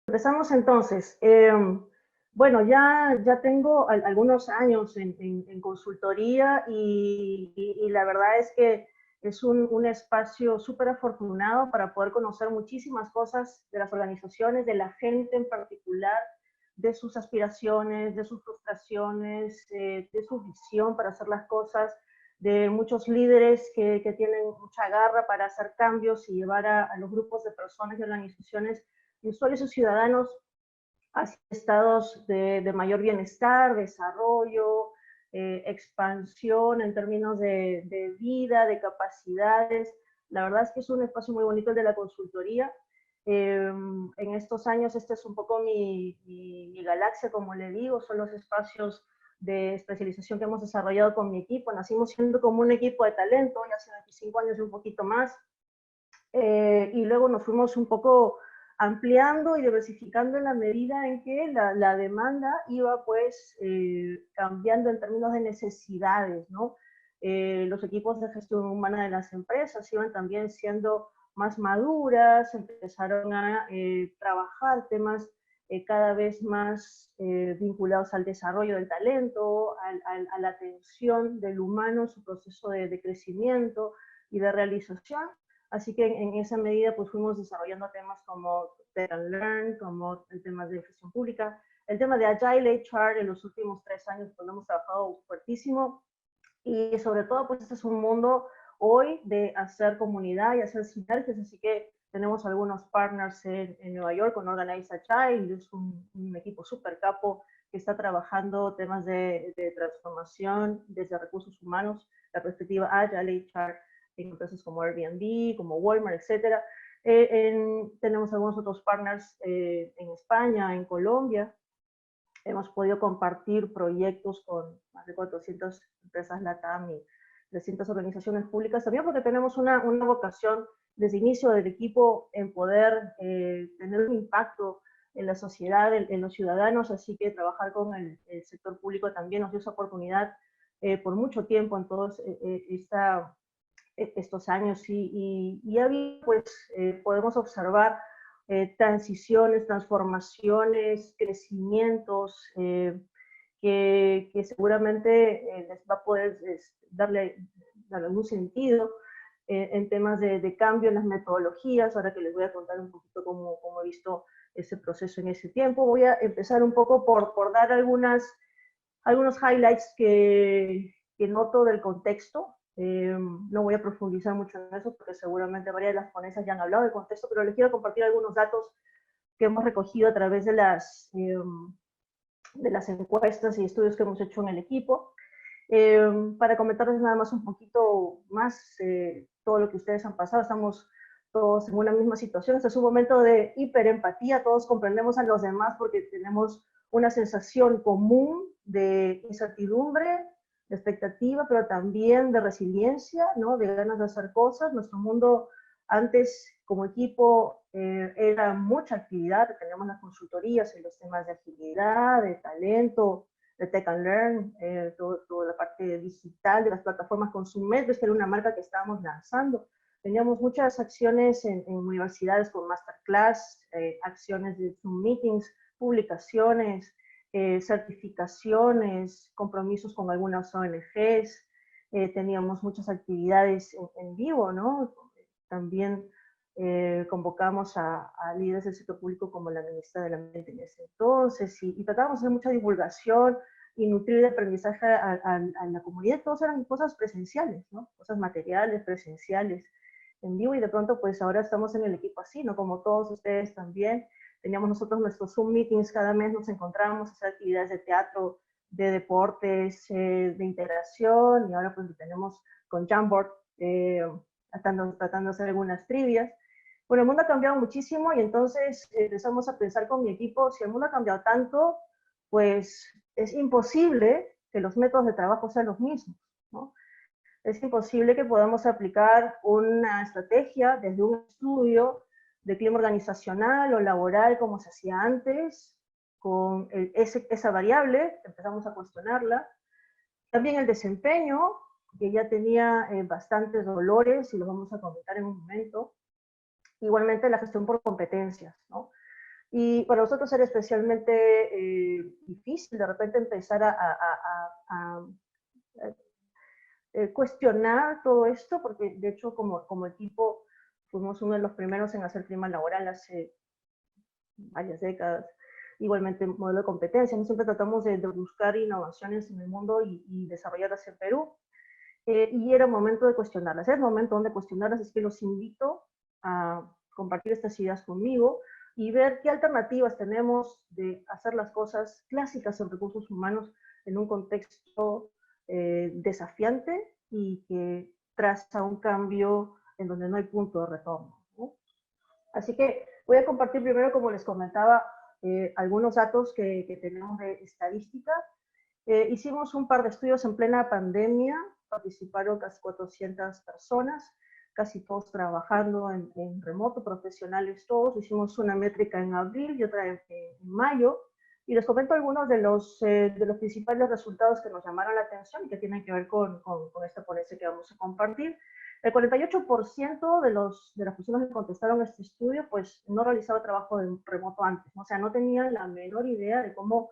Empezamos entonces. Bueno, ya tengo algunos años en consultoría y la verdad es que es un espacio súper afortunado para poder conocer muchísimas cosas de las organizaciones, de la gente en particular, de sus aspiraciones, de sus frustraciones, de su visión para hacer las cosas, de muchos líderes que tienen mucha garra para hacer cambios y llevar a los grupos de personas y organizaciones y usuarios y ciudadanos hacia estados de mayor bienestar, desarrollo, expansión en términos de vida, de capacidades. La verdad es que es un espacio muy bonito el de la consultoría. En estos años, este es un poco mi galaxia, como le digo, son los espacios de especialización que hemos desarrollado con mi equipo. Nacimos siendo como un equipo de talento, ya hace 25 años y un poquito más, y luego nos fuimos un poco ampliando y diversificando en la medida en que la demanda iba pues cambiando en términos de necesidades, ¿no? Los equipos de gestión humana de las empresas iban también siendo más maduras, empezaron a trabajar temas cada vez más vinculados al desarrollo del talento, a la atención del humano en su proceso de crecimiento y de realización. Así que en esa medida pues fuimos desarrollando temas como Tech and Learn, como el tema de gestión pública, el tema de Agile HR en los últimos 3 años pues lo hemos trabajado fuertísimo y sobre todo pues este es un mundo hoy de hacer comunidad y hacer sinergias, así que tenemos algunos partners en Nueva York con Organize Agile, es un equipo súper capo que está trabajando temas de transformación desde recursos humanos, la perspectiva Agile HR en empresas como Airbnb, como Walmart, etcétera. Tenemos algunos otros partners en España, en Colombia. Hemos podido compartir proyectos con más de 400 empresas LATAM y 300 organizaciones públicas, también porque tenemos una vocación desde inicio del equipo en poder tener un impacto en la sociedad, en los ciudadanos, así que trabajar con el sector público también nos dio esa oportunidad por mucho tiempo en todos estos años y había, pues, podemos observar transiciones, transformaciones, crecimientos que seguramente les va a poder darle algún sentido en temas de cambio en las metodologías. Ahora que les voy a contar un poquito cómo he visto ese proceso en ese tiempo, voy a empezar un poco por dar algunos highlights que noto del contexto. No voy a profundizar mucho en eso porque seguramente varias de las ponencias ya han hablado del contexto, pero les quiero compartir algunos datos que hemos recogido a través de las encuestas y estudios que hemos hecho en el equipo. Para comentarles nada más un poquito más todo lo que ustedes han pasado. Estamos todos en una misma situación. Este es un momento de hiperempatía. Todos comprendemos a los demás porque tenemos una sensación común de incertidumbre, de expectativa, pero también de resiliencia, ¿no? De ganas de hacer cosas. Nuestro mundo antes, como equipo, era mucha actividad. Teníamos las consultorías en los temas de agilidad, de talento, de Tech and Learn, toda la parte digital de las plataformas Consumer, que era una marca que estábamos lanzando. Teníamos muchas acciones en universidades con masterclass, acciones de Zoom meetings, publicaciones, certificaciones, compromisos con algunas ONGs, teníamos muchas actividades en vivo, ¿no? También convocamos a líderes del sector público como la ministra del Ambiente en ese entonces y tratábamos de hacer mucha divulgación y nutrir de aprendizaje a la comunidad. Todas eran cosas presenciales, ¿no? Cosas materiales, presenciales, en vivo, y de pronto pues ahora estamos en el equipo así, ¿no? Como todos ustedes también. Teníamos nosotros nuestros Zoom meetings, cada mes nos encontrábamos a hacer actividades de teatro, de deportes, de integración, y ahora pues lo tenemos con Jamboard, tratando de hacer algunas trivias. Bueno, el mundo ha cambiado muchísimo y entonces empezamos a pensar con mi equipo, si el mundo ha cambiado tanto, pues es imposible que los métodos de trabajo sean los mismos, ¿no? Es imposible que podamos aplicar una estrategia desde un estudio de clima organizacional o laboral como se hacía antes, con esa variable, empezamos a cuestionarla. También el desempeño, que ya tenía bastantes dolores, y los vamos a comentar en un momento. Igualmente la gestión por competencias, ¿no? Y para nosotros era especialmente difícil de repente empezar a cuestionar todo esto, porque de hecho como equipo fuimos uno de los primeros en hacer clima laboral hace varias décadas. Igualmente modelo de competencia, siempre tratamos de buscar innovaciones en el mundo y desarrollarlas en Perú. Y era momento de cuestionarlas, es momento de cuestionarlas, es que los invito a compartir estas ideas conmigo y ver qué alternativas tenemos de hacer las cosas clásicas en recursos humanos en un contexto desafiante y que traza un cambio en donde no hay punto de retorno, ¿no? Así que voy a compartir primero, como les comentaba, algunos datos que tenemos de estadística. Hicimos un par de estudios en plena pandemia, participaron casi 400 personas, casi todos trabajando en remoto, profesionales todos. Hicimos una métrica en abril y otra en mayo. Y les comento algunos de los principales resultados que nos llamaron la atención y que tienen que ver con esta ponencia que vamos a compartir. El 48% de las personas que contestaron a este estudio pues no realizaba trabajo de remoto antes, ¿no? O sea, no tenían la menor idea de cómo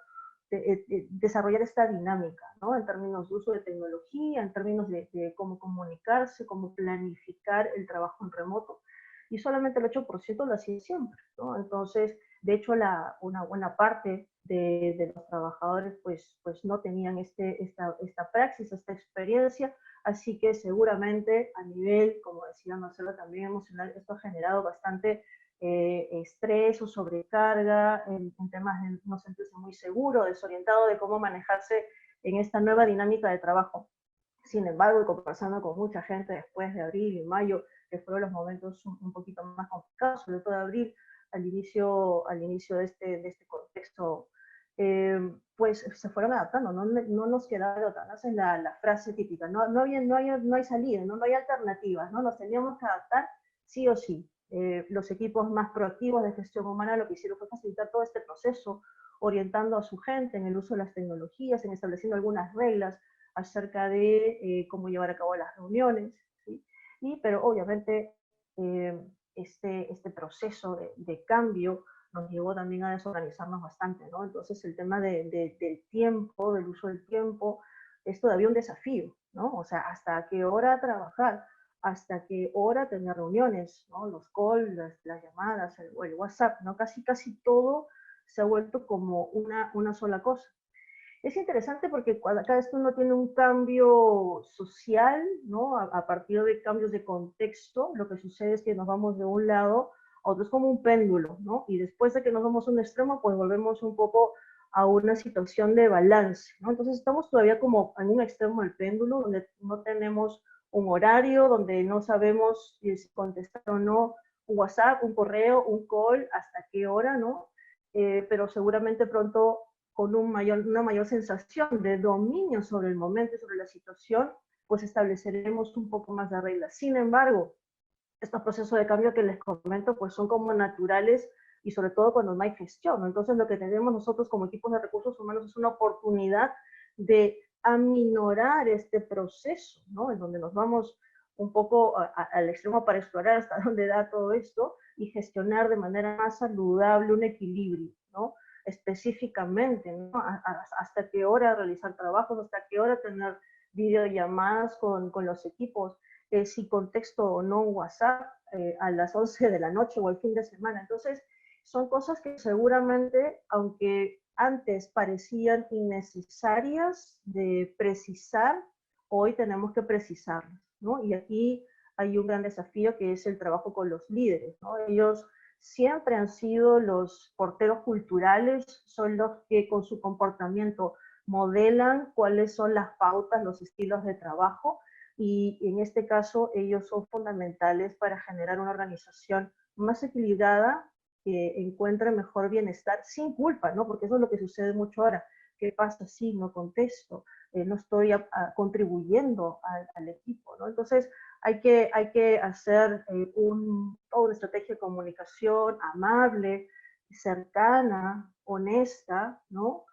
desarrollar esta dinámica, ¿no? En términos de uso de tecnología, en términos de cómo comunicarse, cómo planificar el trabajo en remoto. Y solamente el 8% lo hacía siempre, ¿no? Entonces, de hecho, una buena parte de los trabajadores pues no tenían esta praxis, esta experiencia, así que seguramente a nivel, como decía Marcelo, también emocional, esto ha generado bastante estrés o sobrecarga en temas de no sentirse muy seguro, desorientado de cómo manejarse en esta nueva dinámica de trabajo. Sin embargo, y conversando con mucha gente después de abril y mayo, que fueron los momentos un poquito más complicados, sobre todo de abril, al inicio de este contexto, pues se fueron adaptando, no nos quedaba de otra, ¿no? Esa es la frase típica, no hay salida, no hay alternativas, ¿no? Nos teníamos que adaptar sí o sí. Los equipos más proactivos de gestión humana lo que hicieron fue facilitar todo este proceso, orientando a su gente en el uso de las tecnologías, en estableciendo algunas reglas acerca de cómo llevar a cabo las reuniones, ¿sí? Pero obviamente este proceso de cambio nos llevó también a desorganizarnos bastante, ¿no? Entonces el tema del tiempo, del uso del tiempo, es todavía un desafío, ¿no? O sea, hasta qué hora trabajar, hasta qué hora tener reuniones, ¿no? Los calls, las llamadas, el WhatsApp, ¿no? Casi todo se ha vuelto como una sola cosa. Es interesante porque cada vez que uno tiene un cambio social, ¿no? A partir de cambios de contexto, lo que sucede es que nos vamos de un lado a otro, es como un péndulo, ¿no? Y después de que nos vamos a un extremo, pues volvemos un poco a una situación de balance, ¿no? Entonces estamos todavía como en un extremo del péndulo, donde no tenemos un horario, donde no sabemos si contestar o no un WhatsApp, un correo, un call, hasta qué hora, ¿no? Pero seguramente pronto con una mayor sensación de dominio sobre el momento y sobre la situación, pues estableceremos un poco más de reglas. Sin embargo, estos procesos de cambio que les comento, pues son como naturales y sobre todo cuando no hay gestión. Entonces, lo que tenemos nosotros como equipos de recursos humanos es una oportunidad de aminorar este proceso, ¿no? En donde nos vamos un poco al extremo para explorar hasta dónde da todo esto y gestionar de manera más saludable un equilibrio, ¿no? Específicamente, ¿no? Hasta qué hora realizar trabajos, hasta qué hora tener videollamadas con los equipos, si contexto o no un WhatsApp a las 11 de la noche o el fin de semana. Entonces, son cosas que seguramente, aunque antes parecían innecesarias de precisar, hoy tenemos que precisarlas, ¿no? Y aquí hay un gran desafío que es el trabajo con los líderes, ¿no? Ellos siempre han sido los porteros culturales, son los que con su comportamiento modelan cuáles son las pautas, los estilos de trabajo, y en este caso ellos son fundamentales para generar una organización más equilibrada, que encuentre mejor bienestar sin culpa, ¿no? Porque eso es lo que sucede mucho ahora. ¿Qué pasa si no contesto? No estoy contribuyendo al equipo, ¿no? Entonces hay que hacer toda una estrategia de comunicación amable, cercana, honesta, ¿no?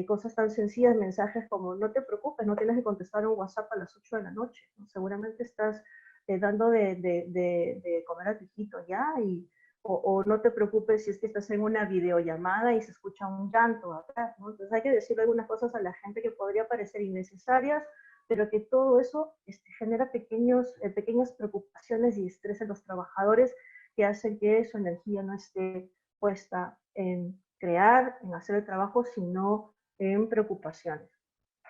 Cosas tan sencillas, mensajes como no te preocupes, no tienes que contestar un WhatsApp a las 8 de la noche, ¿no? Seguramente estás dando de comer a tu hijito ya y o no te preocupes si es que estás en una videollamada y se escucha un llanto atrás, ¿no? Entonces hay que decirle algunas cosas a la gente que podría parecer innecesarias, pero que todo eso genera pequeñas preocupaciones y estrés en los trabajadores que hacen que su energía no esté puesta en crear, en hacer el trabajo, sino en preocupaciones.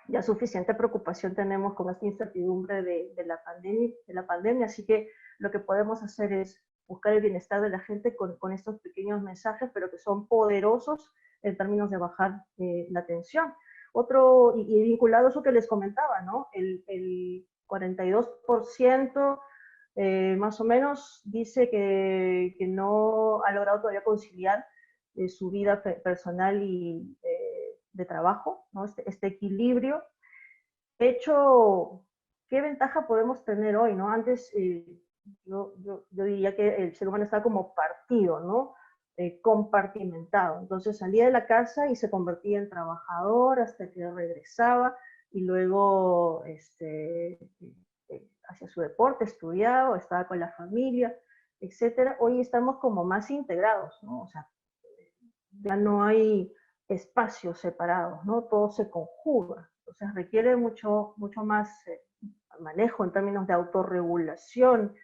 Ya suficiente preocupación tenemos con esta incertidumbre de la pandemia, así que lo que podemos hacer es buscar el bienestar de la gente con estos pequeños mensajes, pero que son poderosos en términos de bajar la tensión. Otro, y vinculado a eso que les comentaba, ¿no? El 42% más o menos dice que no ha logrado todavía conciliar su vida personal y de trabajo, ¿no? Este equilibrio. De hecho, ¿qué ventaja podemos tener hoy, no? Antes yo diría que el ser humano está como partido, ¿no? Compartimentado. Entonces salía de la casa y se convertía en trabajador hasta que regresaba y luego hacía su deporte, estudiaba, estaba con la familia, etcétera. Hoy estamos como más integrados, ¿no? O sea, ya no hay espacios separados, ¿no? Todo se conjuga. Entonces requiere mucho más manejo en términos de autorregulación,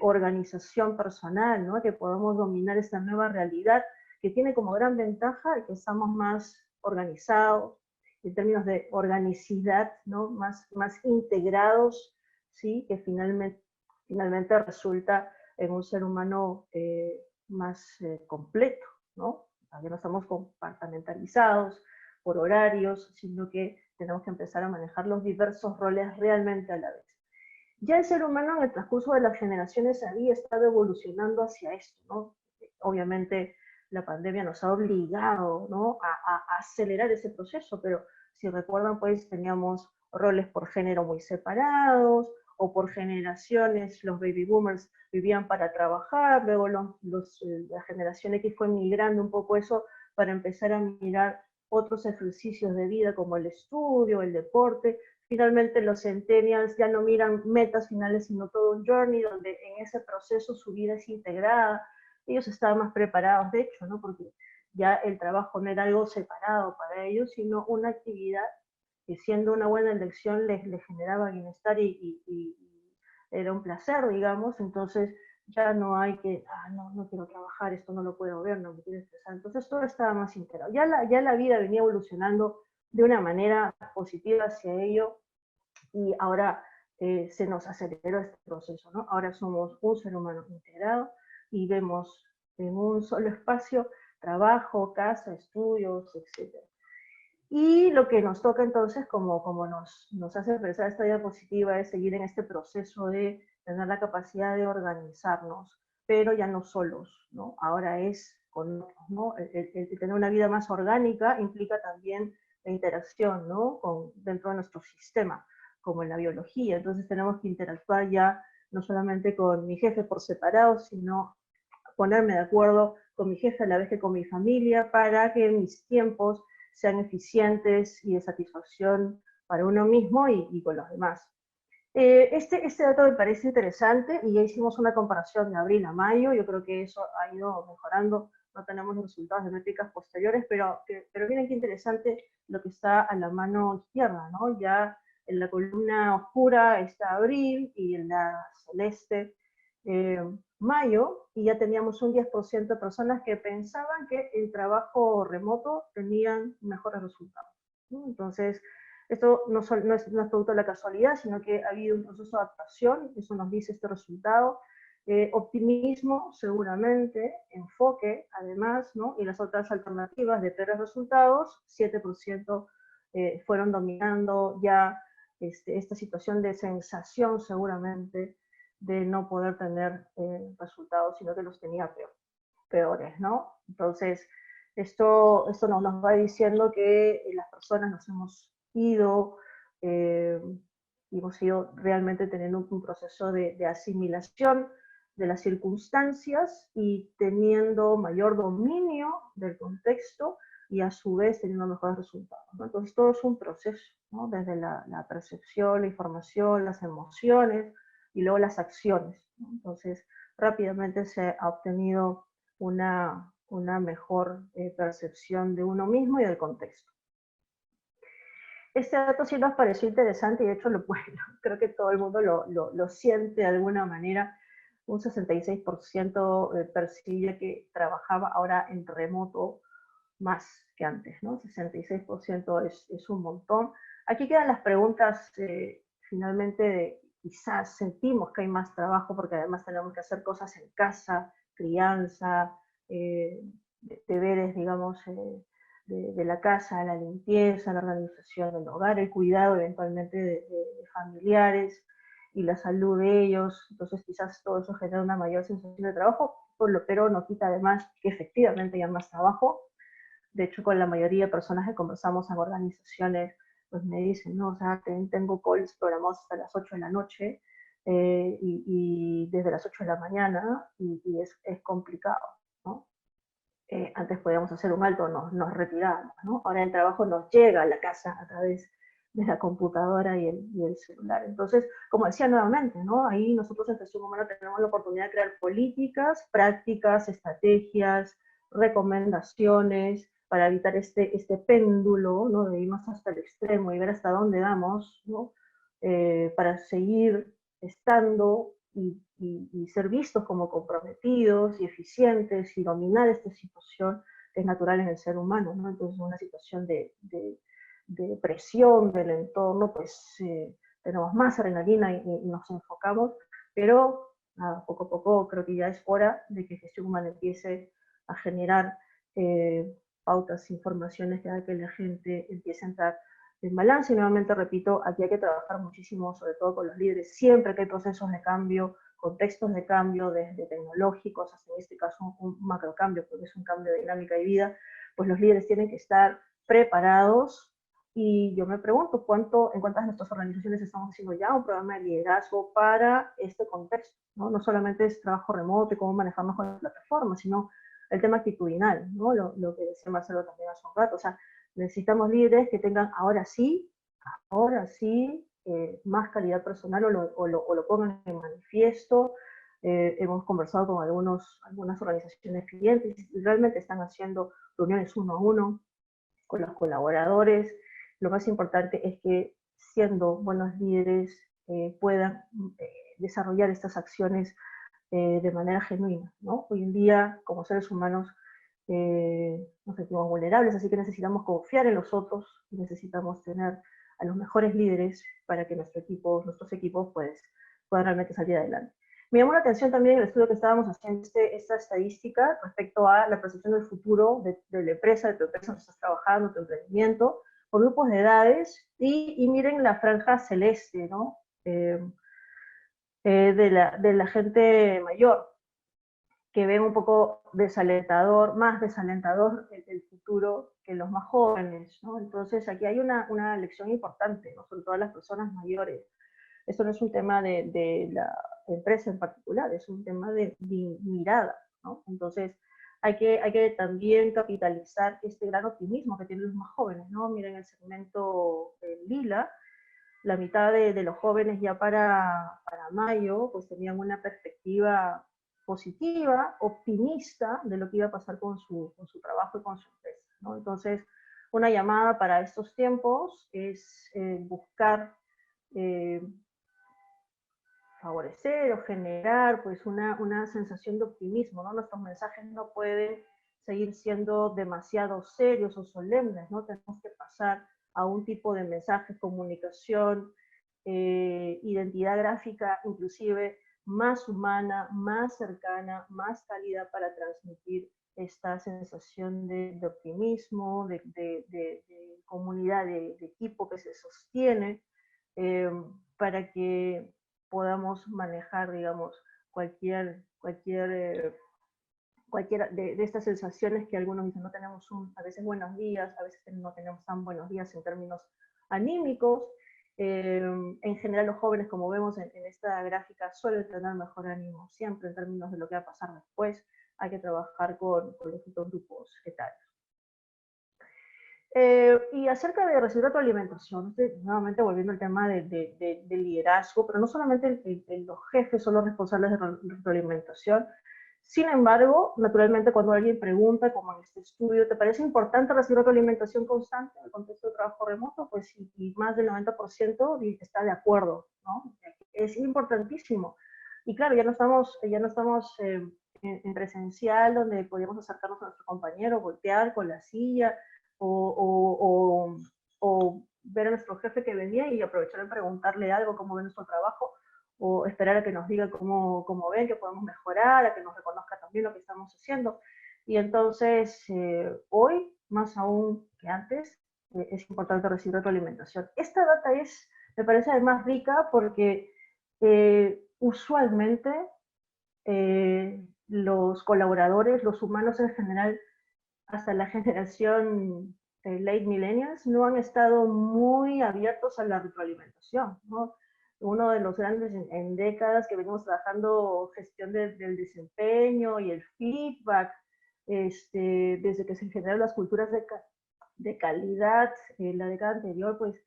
organización personal, ¿no? Que podamos dominar esta nueva realidad que tiene como gran ventaja que estamos más organizados, en términos de organicidad, ¿no? Más integrados, ¿sí? Que finalmente resulta en un ser humano más completo, ¿no? Ya no estamos compartimentalizados por horarios, sino que tenemos que empezar a manejar los diversos roles realmente a la vez. Ya el ser humano en el transcurso de las generaciones había estado evolucionando hacia esto, ¿no? Obviamente la pandemia nos ha obligado, ¿no? a acelerar ese proceso, pero si recuerdan, pues teníamos roles por género muy separados, o por generaciones, los baby boomers vivían para trabajar, luego la generación X fue migrando un poco eso para empezar a mirar otros ejercicios de vida como el estudio, el deporte. Finalmente los centennials ya no miran metas finales, sino todo un journey donde en ese proceso su vida es integrada. Ellos estaban más preparados, de hecho, ¿no? Porque ya el trabajo no era algo separado para ellos, sino una actividad que siendo una buena elección les generaba bienestar y era un placer, digamos. Entonces ya no hay que, no quiero trabajar, esto no lo puedo ver, no me quiero estresar. Entonces todo estaba más integrado. Ya la vida venía evolucionando de una manera positiva hacia ello y ahora se nos aceleró este proceso, ¿no? Ahora somos un ser humano integrado y vemos en un solo espacio trabajo, casa, estudios, etc. Y lo que nos toca entonces, como nos hace pensar esta diapositiva, es seguir en este proceso de tener la capacidad de organizarnos, pero ya no solos, ¿no? Ahora es con otros, ¿no? El tener una vida más orgánica implica también la interacción, ¿no? Dentro de nuestro sistema, como en la biología. Entonces tenemos que interactuar ya no solamente con mi jefe por separado, sino ponerme de acuerdo con mi jefe a la vez que con mi familia para que mis tiempos sean eficientes y de satisfacción para uno mismo y con los demás. Este dato me parece interesante y ya hicimos una comparación de abril a mayo. Yo creo que eso ha ido mejorando. No tenemos los resultados de métricas posteriores, pero miren qué interesante lo que está a la mano izquierda, ¿no? Ya en la columna oscura está abril y en la celeste eh, mayo, y ya teníamos un 10% de personas que pensaban que el trabajo remoto tenían mejores resultados, ¿no? Entonces, esto no es producto de la casualidad, sino que ha habido un proceso de adaptación, eso nos dice este resultado. Optimismo, seguramente, enfoque, además, ¿no? Y las otras alternativas de peores resultados, 7% fueron dominando ya esta situación de sensación, seguramente, de no poder tener resultados, sino que los tenía peores, ¿no? Entonces, esto nos va diciendo que las personas nos hemos ido eh, y hemos ido realmente teniendo un proceso de asimilación de las circunstancias y teniendo mayor dominio del contexto y a su vez teniendo mejores resultados, ¿no? Entonces todo es un proceso, ¿no? Desde la percepción, la información, las emociones y luego las acciones, ¿no? Entonces rápidamente se ha obtenido una mejor percepción de uno mismo y del contexto. Este dato sí nos pareció interesante y de hecho creo que todo el mundo lo siente de alguna manera. Un 66% percibía que trabajaba ahora en remoto más que antes, ¿no? 66% es un montón. Aquí quedan las preguntas finalmente de quizás sentimos que hay más trabajo porque además tenemos que hacer cosas en casa, crianza, eh, deberes, digamos, de la casa, la limpieza, la organización del hogar, el cuidado eventualmente de familiares y la salud de ellos. Entonces quizás todo eso genera una mayor sensación de trabajo, pero no quita además que efectivamente haya más trabajo. De hecho, con la mayoría de personas que conversamos en organizaciones, pues me dicen, no, o sea, tengo calls programados hasta las 8 de la noche y desde las 8 de la mañana y es complicado, ¿no? Antes podíamos hacer un alto, nos retirábamos, ¿no? Ahora el trabajo nos llega a la casa a través de la computadora y el celular. Entonces, como decía nuevamente, ¿no? Ahí nosotros en Gestión Humana tenemos la oportunidad de crear políticas, prácticas, estrategias, recomendaciones para evitar este péndulo, ¿no? De irnos hasta el extremo y ver hasta dónde vamos, ¿no? Para seguir estando y ser vistos como comprometidos y eficientes y dominar esta situación que es natural en el ser humano, ¿no? Entonces, una situación de presión del entorno, pues tenemos más adrenalina y nos enfocamos, pero nada, poco a poco creo que ya es hora de que Gestión Humana empiece a generar pautas, informaciones que hagan que la gente empiece a entrar en balance. Y nuevamente repito, aquí hay que trabajar muchísimo, sobre todo con los líderes, siempre que hay procesos de cambio, contextos de cambio, desde tecnológicos hasta en este caso un macro cambio, porque es un cambio de dinámica de vida, pues los líderes tienen que estar preparados. Y yo me pregunto, en cuántas de nuestras organizaciones estamos haciendo ya un programa de liderazgo para este contexto, ¿no? No solamente es trabajo remoto y cómo manejar mejor la plataforma, sino el tema actitudinal, ¿no? Lo que decía Marcelo también hace un rato. O sea, necesitamos líderes que tengan ahora sí, más calidad personal o lo pongan en manifiesto. Hemos conversado con algunas organizaciones clientes y realmente están haciendo reuniones uno a uno con los colaboradores. Lo más importante es que siendo buenos líderes puedan desarrollar estas acciones de manera genuina, ¿no? Hoy en día, como seres humanos, nos sentimos vulnerables, así que necesitamos confiar en los otros y necesitamos tener a los mejores líderes para que nuestros equipos pues, puedan realmente salir adelante. Me llamó la atención también el estudio que estábamos haciendo, esta estadística respecto a la percepción del futuro de la empresa, de tu empresa donde estás trabajando, tu emprendimiento, por grupos de edades, y miren la franja celeste, ¿no? De la gente mayor, que ven un poco desalentador, más desalentador el futuro que los más jóvenes, ¿no? Entonces aquí hay una lección importante, ¿no? Sobre todo a las personas mayores. Esto no es un tema de la empresa en particular, es un tema de mirada, ¿no? Entonces hay que también capitalizar este gran optimismo que tienen los más jóvenes, ¿no? Miren el segmento lila, la mitad de los jóvenes ya para mayo, pues tenían una perspectiva positiva, optimista de lo que iba a pasar con su trabajo y con su empresa, ¿no? Entonces, una llamada para estos tiempos es buscar eh, favorecer o generar pues una sensación de optimismo, ¿no? Nuestros mensajes no pueden seguir siendo demasiado serios o solemnes, ¿no? Tenemos que pasar a un tipo de mensaje, comunicación, identidad gráfica, inclusive más humana, más cercana, más cálida para transmitir esta sensación de optimismo, de comunidad, de equipo que se sostiene, eh, para que podamos manejar, digamos, cualquiera de estas sensaciones que algunos dicen, no tenemos a veces buenos días, a veces no tenemos tan buenos días en términos anímicos. En general los jóvenes, como vemos en esta gráfica, suelen tener mejor ánimo siempre en términos de lo que va a pasar después. Hay que trabajar con los distintos grupos etarios. Y acerca de recibir retroalimentación, nuevamente volviendo al tema de liderazgo, pero no solamente los jefes son los responsables de retroalimentación. Sin embargo, naturalmente cuando alguien pregunta, como en este estudio, ¿te parece importante recibir retroalimentación constante en el contexto de trabajo remoto? Pues y más del 90% está de acuerdo, ¿no? Es importantísimo. Y claro, ya no estamos en presencial, donde podíamos acercarnos a nuestro compañero, voltear con la silla, o ver a nuestro jefe que venía y aprovechar de preguntarle algo, cómo ve nuestro trabajo, o esperar a que nos diga cómo ven, que podemos mejorar, a que nos reconozca también lo que estamos haciendo. Y entonces, hoy, más aún que antes, es importante recibir retroalimentación. Esta data me parece además rica porque usualmente los colaboradores, los humanos en general, hasta la generación late millennials, no han estado muy abiertos a la retroalimentación, ¿no? Uno de los grandes en décadas que venimos trabajando gestión del desempeño y el feedback, desde que se generaron las culturas de calidad en la década anterior, pues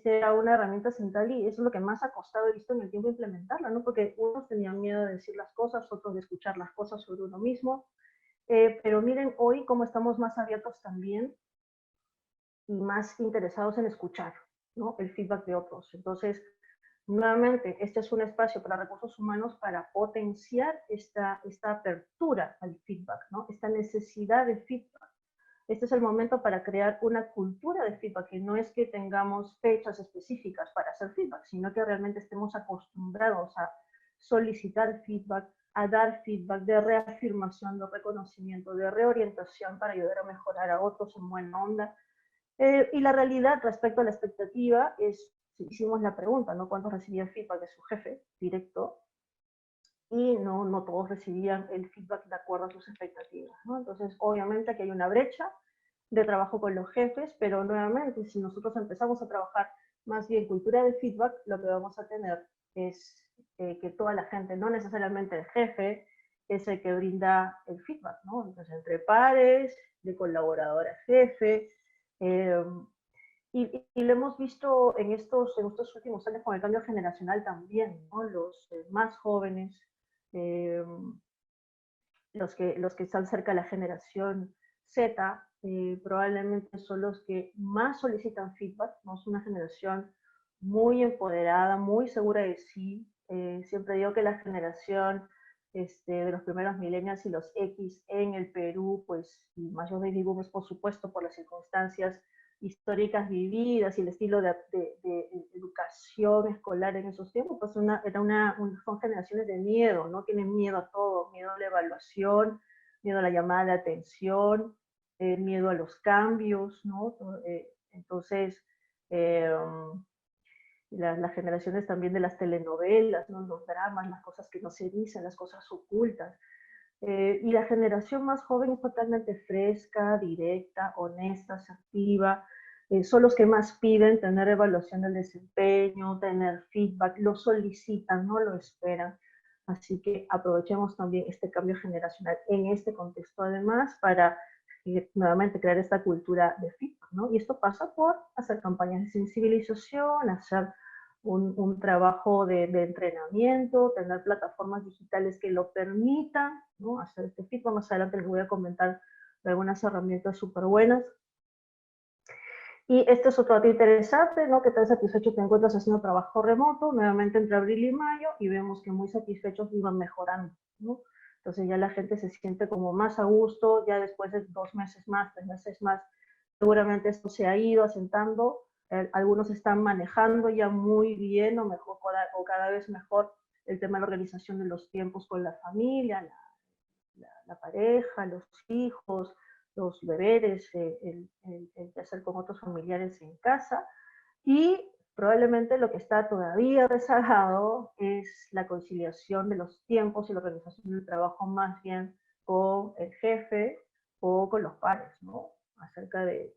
era una herramienta central y eso es lo que más ha costado, he visto en el tiempo, implementarla, ¿no? Porque unos tenían miedo de decir las cosas, otros de escuchar las cosas sobre uno mismo, pero miren hoy cómo estamos más abiertos también y más interesados en escuchar, ¿no? El feedback de otros. Entonces, nuevamente, este es un espacio para recursos humanos para potenciar esta apertura al feedback, ¿no? Esta necesidad de feedback. Este es el momento para crear una cultura de feedback, que no es que tengamos fechas específicas para hacer feedback, sino que realmente estemos acostumbrados a solicitar feedback, a dar feedback de reafirmación, de reconocimiento, de reorientación para ayudar a mejorar a otros en buena onda. Y la realidad respecto a la expectativa es, si hicimos la pregunta, ¿no? ¿Cuántos recibían feedback de su jefe directo? Y no todos recibían el feedback de acuerdo a sus expectativas, ¿no? Entonces, obviamente aquí hay una brecha de trabajo con los jefes, pero nuevamente, si nosotros empezamos a trabajar más bien cultura de feedback, lo que vamos a tener es que toda la gente, no necesariamente el jefe, es el que brinda el feedback, ¿no? Entonces, entre pares, de colaborador a jefe, eh, y lo hemos visto en estos últimos años con el cambio generacional también, ¿no? Los más jóvenes, eh, los que están cerca de la generación Z, probablemente son los que más solicitan feedback, ¿no? Es una generación muy empoderada, muy segura de sí. Siempre digo que la generación de los primeros millennials y los X en el Perú, pues, y mayores baby boomers, por supuesto, por las circunstancias históricas vividas y el estilo de educación escolar en esos tiempos, pues son generaciones de miedo, ¿no? Tienen miedo a todo, miedo a la evaluación, miedo a la llamada de atención, miedo a los cambios, ¿no? Entonces, eh, las generaciones también de las telenovelas, ¿no? Los dramas, las cosas que no se dicen, las cosas ocultas. Y la generación más joven es totalmente fresca, directa, honesta, asertiva. Son los que más piden tener evaluación del desempeño, tener feedback, lo solicitan, no lo esperan. Así que aprovechemos también este cambio generacional en este contexto, además, para nuevamente crear esta cultura de feedback, ¿no? Y esto pasa por hacer campañas de sensibilización, hacer un trabajo de entrenamiento, tener plataformas digitales que lo permitan, ¿no? Hacer este feedback. Más adelante les voy a comentar de algunas herramientas súper buenas. Y este es otro dato interesante, ¿no? ¿Qué tan satisfecho te encuentras haciendo trabajo remoto? Nuevamente entre abril y mayo, y vemos que muy satisfechos iban mejorando, ¿no? Entonces ya la gente se siente como más a gusto, ya después de 2 meses más, 3 meses más, seguramente esto se ha ido asentando. Algunos están manejando ya muy bien o mejor, o cada vez mejor, el tema de la organización de los tiempos con la familia, la pareja, los hijos, los deberes, el que hacer con otros familiares en casa. Y probablemente lo que está todavía rezagado es la conciliación de los tiempos y la organización del trabajo más bien con el jefe o con los pares, ¿no? Acerca de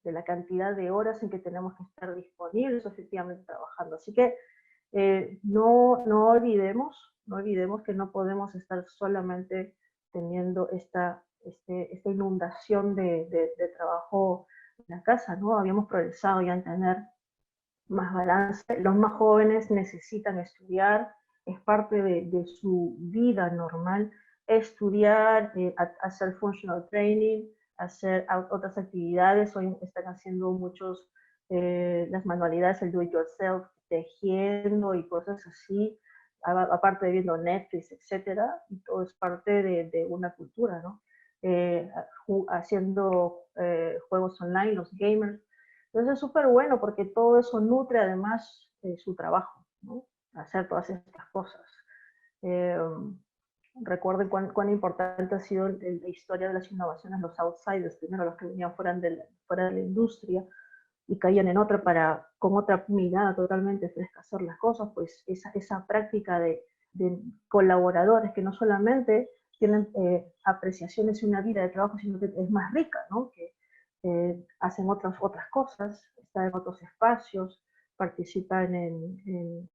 la cantidad de horas en que tenemos que estar disponibles efectivamente trabajando. Así que no olvidemos que no podemos estar solamente teniendo esta inundación de trabajo la casa, ¿no? Habíamos progresado ya en tener más balance. Los más jóvenes necesitan estudiar, es parte de su vida normal, estudiar, hacer functional training, hacer otras actividades. Hoy están haciendo muchos, las manualidades, el do it yourself, tejiendo y cosas así, aparte de viendo Netflix, etcétera, y todo es parte de una cultura, ¿no? Haciendo juegos online, los gamers. Entonces es súper bueno porque todo eso nutre además su trabajo, ¿no? Hacer todas estas cosas. Eh, Recuerden cuán importante ha sido la historia de las innovaciones, los outsiders, primero los que venían fuera de la industria y caían en otra con otra mirada totalmente fresca hacer las cosas, pues esa práctica de colaboradores que no solamente tienen apreciaciones y una vida de trabajo, sino que es más rica, ¿no? Que hacen otras cosas, están en otros espacios, participan en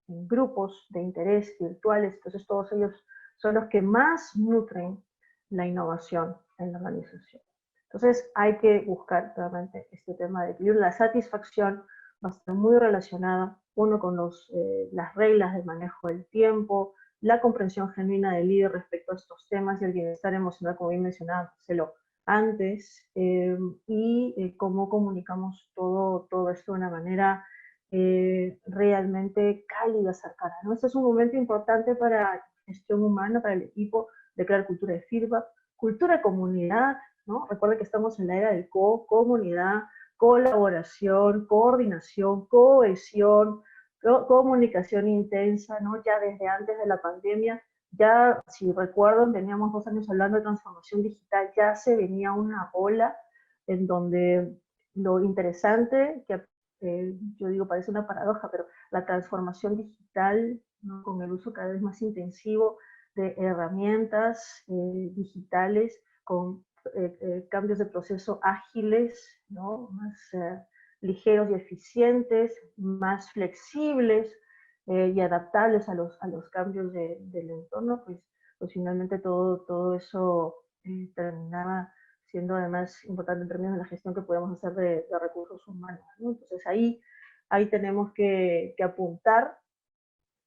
grupos de interés virtuales, entonces todos ellos son los que más nutren la innovación en la organización. Entonces hay que buscar realmente este tema de equilibrio. La satisfacción va a estar muy relacionada, uno, con las reglas de manejo del tiempo, la comprensión genuina del líder respecto a estos temas y el bienestar emocional, como bien mencionaba Marcelo antes, y cómo comunicamos todo esto de una manera realmente cálida, cercana, ¿no? Este es un momento importante para la gestión humana, para el equipo, de crear cultura de feedback, cultura de comunidad, ¿no? Recuerden que estamos en la era del comunidad, colaboración, coordinación, cohesión, comunicación intensa, ¿no? Ya desde antes de la pandemia, ya, si recuerdan, teníamos 2 años hablando de transformación digital, ya se venía una ola en donde lo interesante, que yo digo parece una paradoja, pero la transformación digital, ¿no? Con el uso cada vez más intensivo de herramientas digitales, con cambios de proceso ágiles, ¿no? Más ligeros y eficientes, más flexibles y adaptables a los cambios del entorno, pues finalmente todo eso terminaba siendo además importante en términos de la gestión que podemos hacer de recursos humanos, ¿no? Entonces ahí tenemos que apuntar.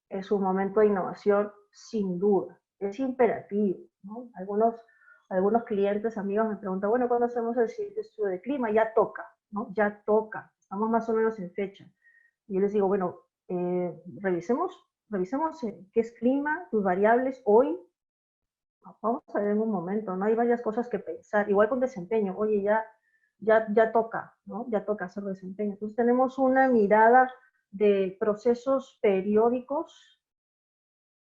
Es un momento de innovación sin duda, es imperativo, ¿no? Algunos clientes, amigos me preguntan, bueno, ¿cuándo hacemos el siguiente estudio de clima? Ya toca, ¿no? Ya toca, estamos más o menos en fecha. Y yo les digo, bueno, revisemos qué es clima, tus variables hoy. Vamos a ver en un momento, ¿no? Hay varias cosas que pensar, igual con desempeño, oye, ya toca, ¿no? Ya toca hacer desempeño. Entonces tenemos una mirada de procesos periódicos,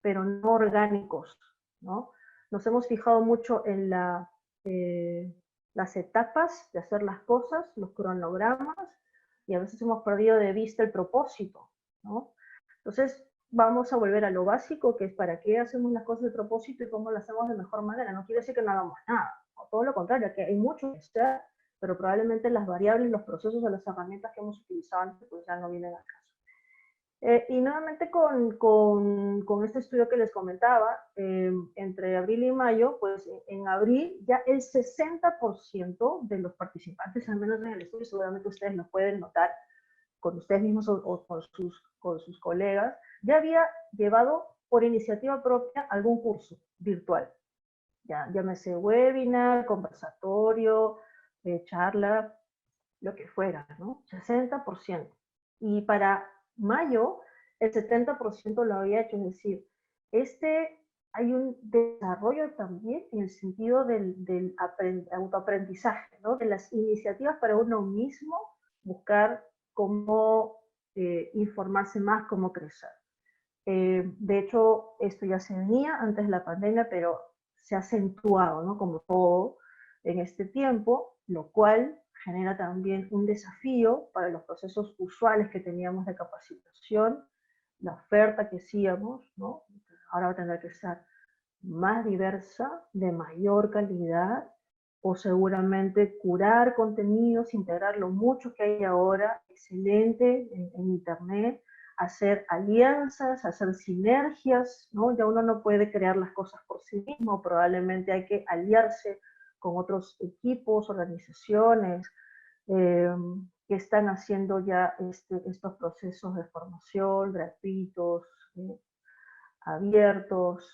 pero no orgánicos, ¿no? Nos hemos fijado mucho en las etapas de hacer las cosas, los cronogramas, y a veces hemos perdido de vista el propósito, ¿no? Entonces, vamos a volver a lo básico, que es para qué hacemos las cosas de propósito y cómo las hacemos de mejor manera. No quiere decir que no hagamos nada, o todo lo contrario, que hay mucho que hacer, pero probablemente las variables, los procesos o las herramientas que hemos utilizado antes, pues ya no vienen al caso. Y nuevamente con este estudio que les comentaba, entre abril y mayo, pues en abril ya el 60% de los participantes, al menos en el estudio, seguramente ustedes lo pueden notar con ustedes mismos o con sus colegas, ya había llevado por iniciativa propia algún curso virtual, ya llámese webinar, conversatorio, charla, lo que fuera, ¿no? 60%. Y para mayo, el 70% lo había hecho, es decir, hay un desarrollo también en el sentido del autoaprendizaje, ¿no? De las iniciativas para uno mismo, buscar cómo informarse más, cómo crecer. De hecho, esto ya se venía antes de la pandemia, pero se ha acentuado, ¿no? Como todo en este tiempo, lo cual genera también un desafío para los procesos usuales que teníamos de capacitación, la oferta que hacíamos, ¿no? Ahora va a tener que ser más diversa, de mayor calidad, o seguramente curar contenidos, integrar lo mucho que hay ahora, excelente en Internet, hacer alianzas, hacer sinergias, ¿no? Ya uno no puede crear las cosas por sí mismo, probablemente hay que aliarse con otros equipos, organizaciones, eh, que están haciendo ya estos procesos de formación gratuitos, abiertos.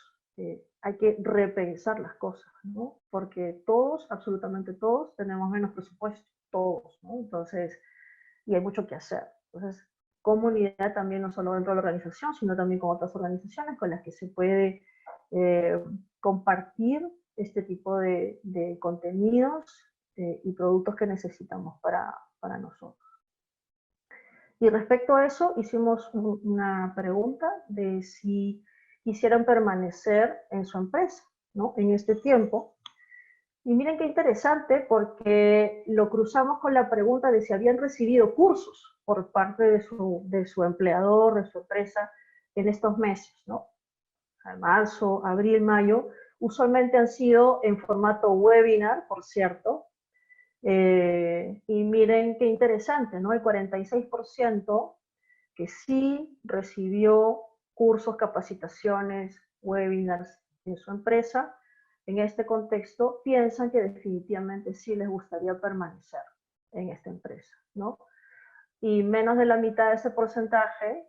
Hay que repensar las cosas, ¿no? Porque todos, absolutamente todos, tenemos menos presupuesto, todos, ¿no? Entonces, y hay mucho que hacer. Entonces, comunidad también no solo dentro de la organización, sino también con otras organizaciones con las que se puede compartir este tipo de contenidos y productos que necesitamos para nosotros. Y respecto a eso, hicimos una pregunta de si quisieran permanecer en su empresa, ¿no? En este tiempo. Y miren qué interesante, porque lo cruzamos con la pregunta de si habían recibido cursos por parte de su empleador, de su empresa, en estos meses, ¿no? Marzo, abril, mayo. Usualmente han sido en formato webinar, por cierto. Y miren qué interesante, ¿no? El 46% que sí recibió cursos, capacitaciones, webinars en su empresa, en este contexto, piensan que definitivamente sí les gustaría permanecer en esta empresa, ¿no? Y menos de la mitad de ese porcentaje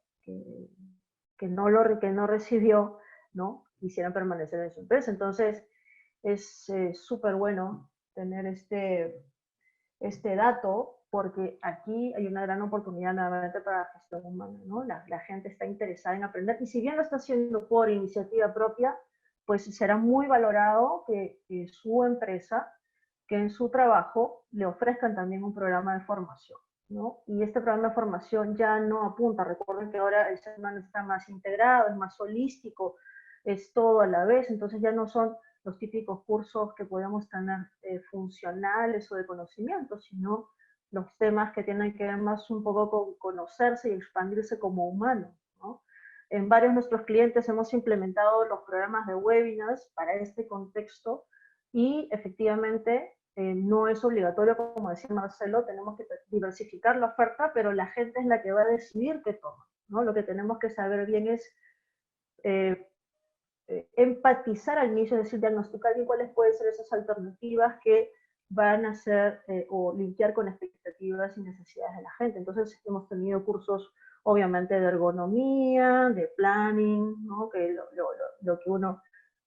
que no recibió, ¿no? Quisieran permanecer en su empresa. Entonces, es súper bueno tener este dato, porque aquí hay una gran oportunidad nuevamente para la gestión humana, ¿no? La gente está interesada en aprender, y si bien lo está haciendo por iniciativa propia, pues será muy valorado que su empresa, que en su trabajo le ofrezcan también un programa de formación, ¿no? Y este programa de formación ya no apunta, recuerden que ahora el ser humano está más integrado, es más holístico, es todo a la vez, entonces ya no son los típicos cursos que podemos tener funcionales o de conocimiento, sino los temas que tienen que ver más un poco con conocerse y expandirse como humano, ¿no? En varios de nuestros clientes hemos implementado los programas de webinars para este contexto, y efectivamente no es obligatorio, como decía Marcelo, tenemos que diversificar la oferta, pero la gente es la que va a decidir qué toma, ¿no? Lo que tenemos que saber bien es eh, empatizar al inicio, es decir, diagnosticar bien cuáles pueden ser esas alternativas que van a ser o limpiar con expectativas y necesidades de la gente. Entonces hemos tenido cursos obviamente de ergonomía, de planning, ¿no? Que lo que uno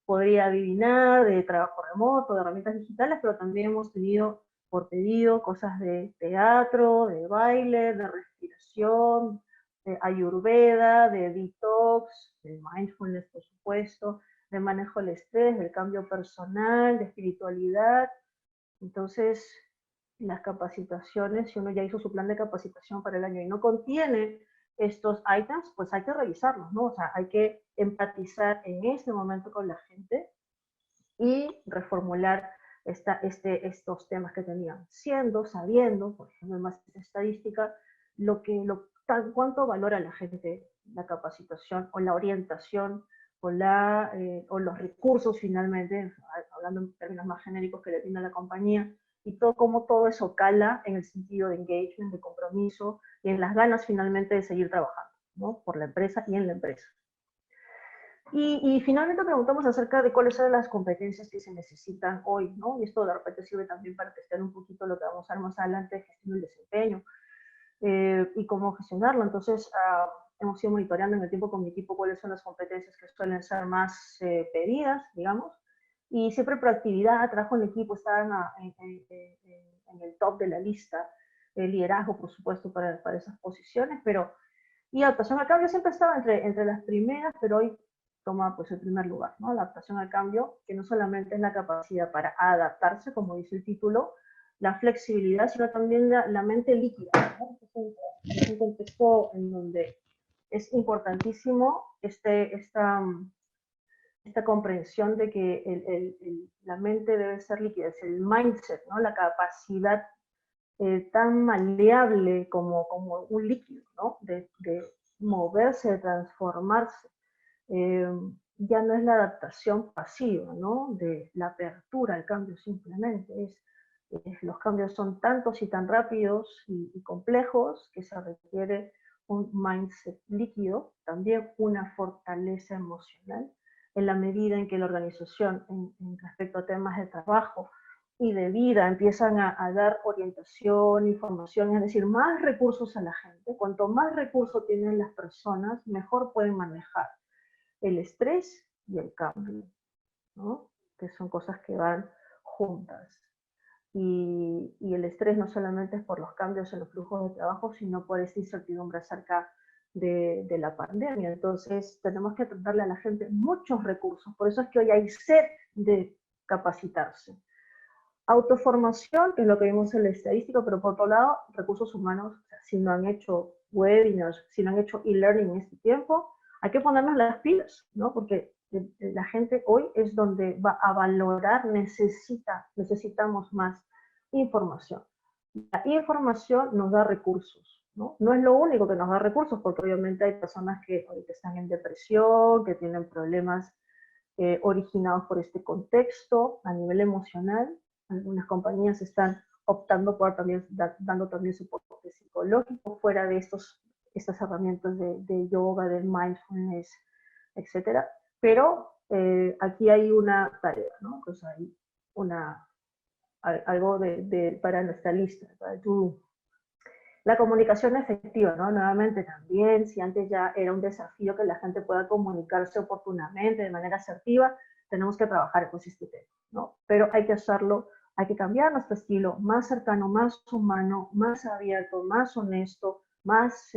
podría adivinar, de trabajo remoto, de herramientas digitales, pero también hemos tenido por pedido cosas de teatro, de baile, de respiración, de ayurveda, de detox, de mindfulness, por supuesto, de manejo del estrés, del cambio personal, de espiritualidad. Entonces, las capacitaciones, si uno ya hizo su plan de capacitación para el año y no contiene estos items, pues hay que revisarlos, ¿no? O sea, hay que empatizar en este momento con la gente y reformular estos temas que tenían, sabiendo, por ejemplo, en más estadística, cuánto valora la gente la capacitación o la orientación o los recursos finalmente, hablando en términos más genéricos, que le tiene la compañía, y cómo todo eso cala en el sentido de engagement, de compromiso y en las ganas finalmente de seguir trabajando, ¿no? Por la empresa y en la empresa. Y finalmente preguntamos acerca de cuáles son las competencias que se necesitan hoy, ¿no? Y esto de repente sirve también para testear un poquito lo que vamos a ver más adelante, gestión del desempeño y cómo gestionarlo. Entonces, hemos ido monitoreando en el tiempo con mi equipo cuáles son las competencias que suelen ser más pedidas, digamos, y siempre proactividad, trabajo en equipo estaban en el top de la lista, el liderazgo, por supuesto, para esas posiciones, pero y adaptación al cambio siempre estaba entre las primeras, pero hoy toma pues el primer lugar, ¿no? La adaptación al cambio, que no solamente es la capacidad para adaptarse, como dice el título, la flexibilidad, sino también la mente líquida, ¿no? Es un contexto en donde es importantísimo esta comprensión de que la mente debe ser líquida, es el mindset, ¿no? La capacidad tan maleable como un líquido, ¿no? De moverse, de transformarse. Eh, ya no es la adaptación pasiva, ¿no? De la apertura al cambio simplemente. Los cambios son tantos y tan rápidos y complejos que se requiere un mindset líquido, también una fortaleza emocional, en la medida en que la organización, en respecto a temas de trabajo, y de vida, empiezan a dar orientación, información, es decir, más recursos a la gente. Cuanto más recursos tienen las personas, mejor pueden manejar el estrés y el cambio, ¿no? Que son cosas que van juntas. Y el estrés no solamente es por los cambios en los flujos de trabajo, sino por esta incertidumbre acerca de la pandemia. Entonces, tenemos que darle a la gente muchos recursos. Por eso es que hoy hay sed de capacitarse. Autoformación, que es lo que vimos en la estadística, pero por otro lado, recursos humanos, o sea, si no han hecho webinars, si no han hecho e-learning en este tiempo, hay que ponernos las pilas, ¿no? Porque la gente hoy es donde va a valorar, necesitamos más información. La información nos da recursos, ¿no? No es lo único que nos da recursos, porque obviamente hay personas que ahorita están en depresión, que tienen problemas originados por este contexto a nivel emocional. Algunas compañías están optando por también, dando también soporte psicológico fuera de estas herramientas de yoga, de mindfulness, etcétera. Pero aquí hay una tarea, ¿no? Pues hay algo para nuestra lista, para la comunicación efectiva, ¿no? Nuevamente también, si antes ya era un desafío que la gente pueda comunicarse oportunamente, de manera asertiva, tenemos que trabajar con este tema, ¿no? Pero hay que hacerlo, hay que cambiar nuestro estilo más cercano, más humano, más abierto, más honesto, más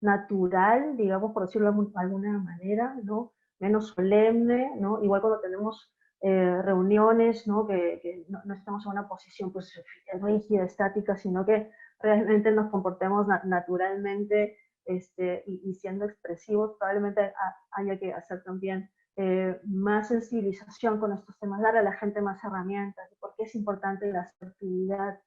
natural, digamos, por decirlo de alguna manera, ¿no? Menos solemne, ¿no? Igual cuando tenemos reuniones, ¿no? Que no estamos en una posición pues rígida, estática, sino que realmente nos comportemos naturalmente y siendo expresivos, probablemente haya que hacer también más sensibilización con estos temas, dar a la gente más herramientas, porque es importante la asertividad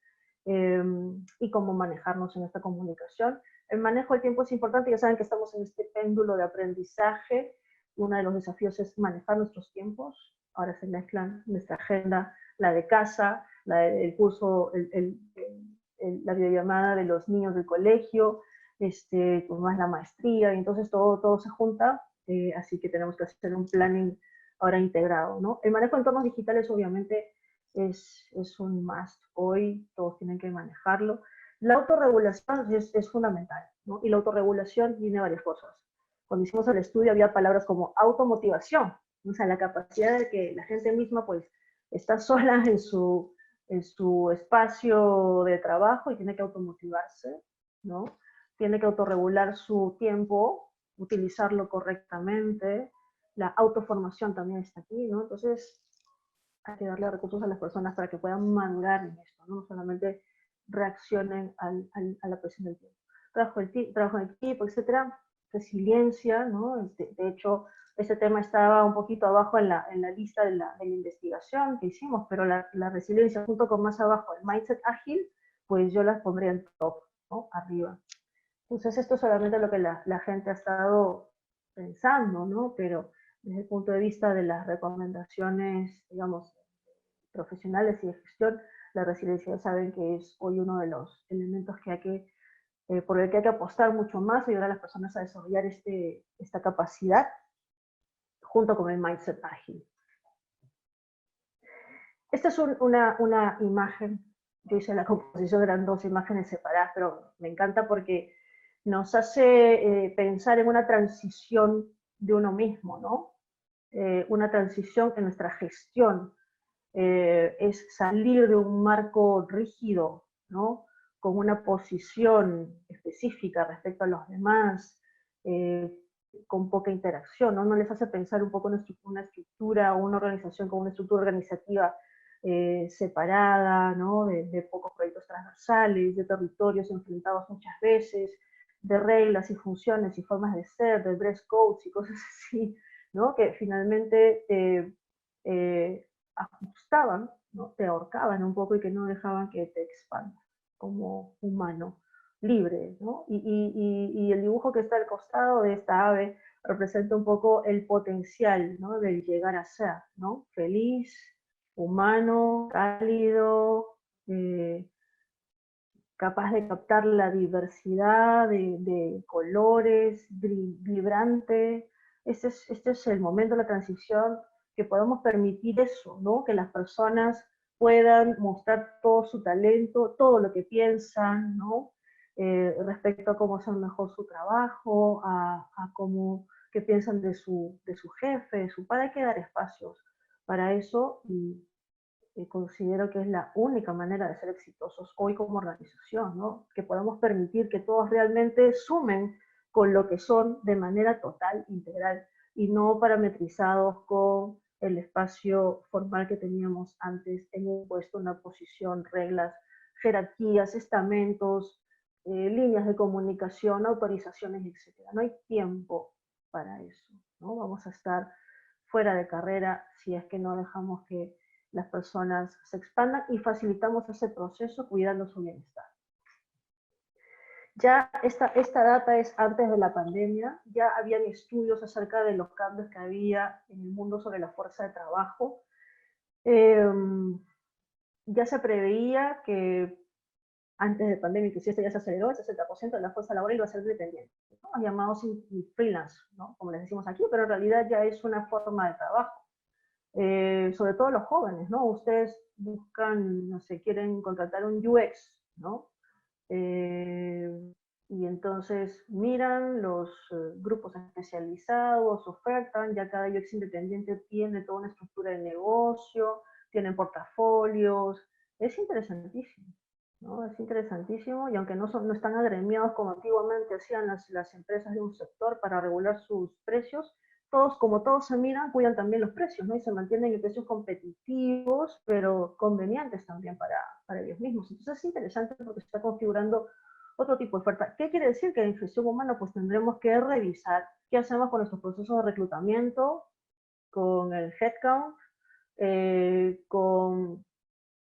y cómo manejarnos en esta comunicación. El manejo del tiempo es importante, ya saben que estamos en este péndulo de aprendizaje, uno de los desafíos es manejar nuestros tiempos, ahora se mezclan nuestra agenda, la de casa, el curso, la videollamada de los niños del colegio, más la maestría, y entonces todo se junta, así que tenemos que hacer un planning ahora integrado, ¿no? El manejo de entornos digitales obviamente es un must, hoy todos tienen que manejarlo. La autorregulación es fundamental, ¿no? Y la autorregulación tiene varias cosas. Cuando hicimos el estudio había palabras como automotivación, o sea, la capacidad de que la gente misma pues está sola en su espacio de trabajo y tiene que automotivarse, ¿no? Tiene que autorregular su tiempo, utilizarlo correctamente. La autoformación también está aquí, ¿no? Entonces, hay que darle recursos a las personas para que puedan madurar en esto, ¿no? No solamente reaccionen a la presión del tiempo. Trabajo en equipo, etcétera, resiliencia, ¿no? De hecho, este tema estaba un poquito abajo en la lista de la investigación que hicimos, pero la resiliencia junto con más abajo el mindset ágil, pues yo las pondría en top, ¿no? Arriba. Entonces esto es solamente lo que la gente ha estado pensando, ¿no? Pero desde el punto de vista de las recomendaciones, digamos, profesionales y de gestión, la resiliencia ya saben que es hoy uno de los elementos que hay por el que hay que apostar mucho más, ayudar a las personas a desarrollar esta capacidad junto con el mindset ágil. Esta es una imagen, yo hice la composición, eran dos imágenes separadas, pero me encanta porque nos hace pensar en una transición de uno mismo, ¿no? Una transición en nuestra gestión, es salir de un marco rígido, ¿no? Con una posición específica respecto a los demás, con poca interacción, ¿no? No les hace pensar un poco una estructura o una organización con una estructura organizativa separada, ¿no? De pocos proyectos transversales, de territorios enfrentados muchas veces, de reglas y funciones y formas de ser, de dress codes y cosas así, ¿no? Que finalmente ajustaban, ¿no? Te ahorcaban un poco y que no dejaban que te expandas como humano libre, ¿no? Y el dibujo que está al costado de esta ave representa un poco el potencial, ¿no? Del llegar a ser, ¿no? Feliz, humano, cálido, capaz de captar la diversidad de colores, vibrante. Este es el momento de la transición, que podamos permitir eso, ¿no? Que las personas puedan mostrar todo su talento, todo lo que piensan, ¿no? Respecto a cómo hacer mejor su trabajo, a cómo, qué piensan de su jefe, de su padre. Hay que dar espacios para eso y considero que es la única manera de ser exitosos hoy como organización, ¿no? Que podamos permitir que todos realmente sumen con lo que son de manera total, integral, y no parametrizados con el espacio formal que teníamos antes en un puesto, una posición, reglas, jerarquías, estamentos, líneas de comunicación, autorizaciones, etcétera. No hay tiempo para eso, ¿no? Vamos a estar fuera de carrera si es que no dejamos que las personas se expandan y facilitamos ese proceso cuidando su bienestar. Ya esta data es antes de la pandemia, ya habían estudios acerca de los cambios que había en el mundo sobre la fuerza de trabajo. Ya se preveía que antes de pandemia, inclusive esto ya se aceleró, el 60% de la fuerza laboral iba a ser dependiente, ¿no? Llamados freelance, ¿no? Como les decimos aquí, pero en realidad ya es una forma de trabajo. Sobre todo los jóvenes, ¿no? Ustedes buscan, no sé, quieren contratar un UX, ¿no? Y entonces miran los grupos especializados, ofertan, ya cada UX independiente tiene toda una estructura de negocio, tienen portafolios, es interesantísimo, ¿no? Es interesantísimo, y aunque no están agremiados como antiguamente hacían las empresas de un sector para regular sus precios, todos, como todos se miran, cuidan también los precios, ¿no? Y se mantienen en precios competitivos, pero convenientes también para ellos mismos. Entonces es interesante porque se está configurando otro tipo de oferta. ¿Qué quiere decir? Que en gestión humana pues tendremos que revisar qué hacemos con nuestros procesos de reclutamiento, con el headcount, con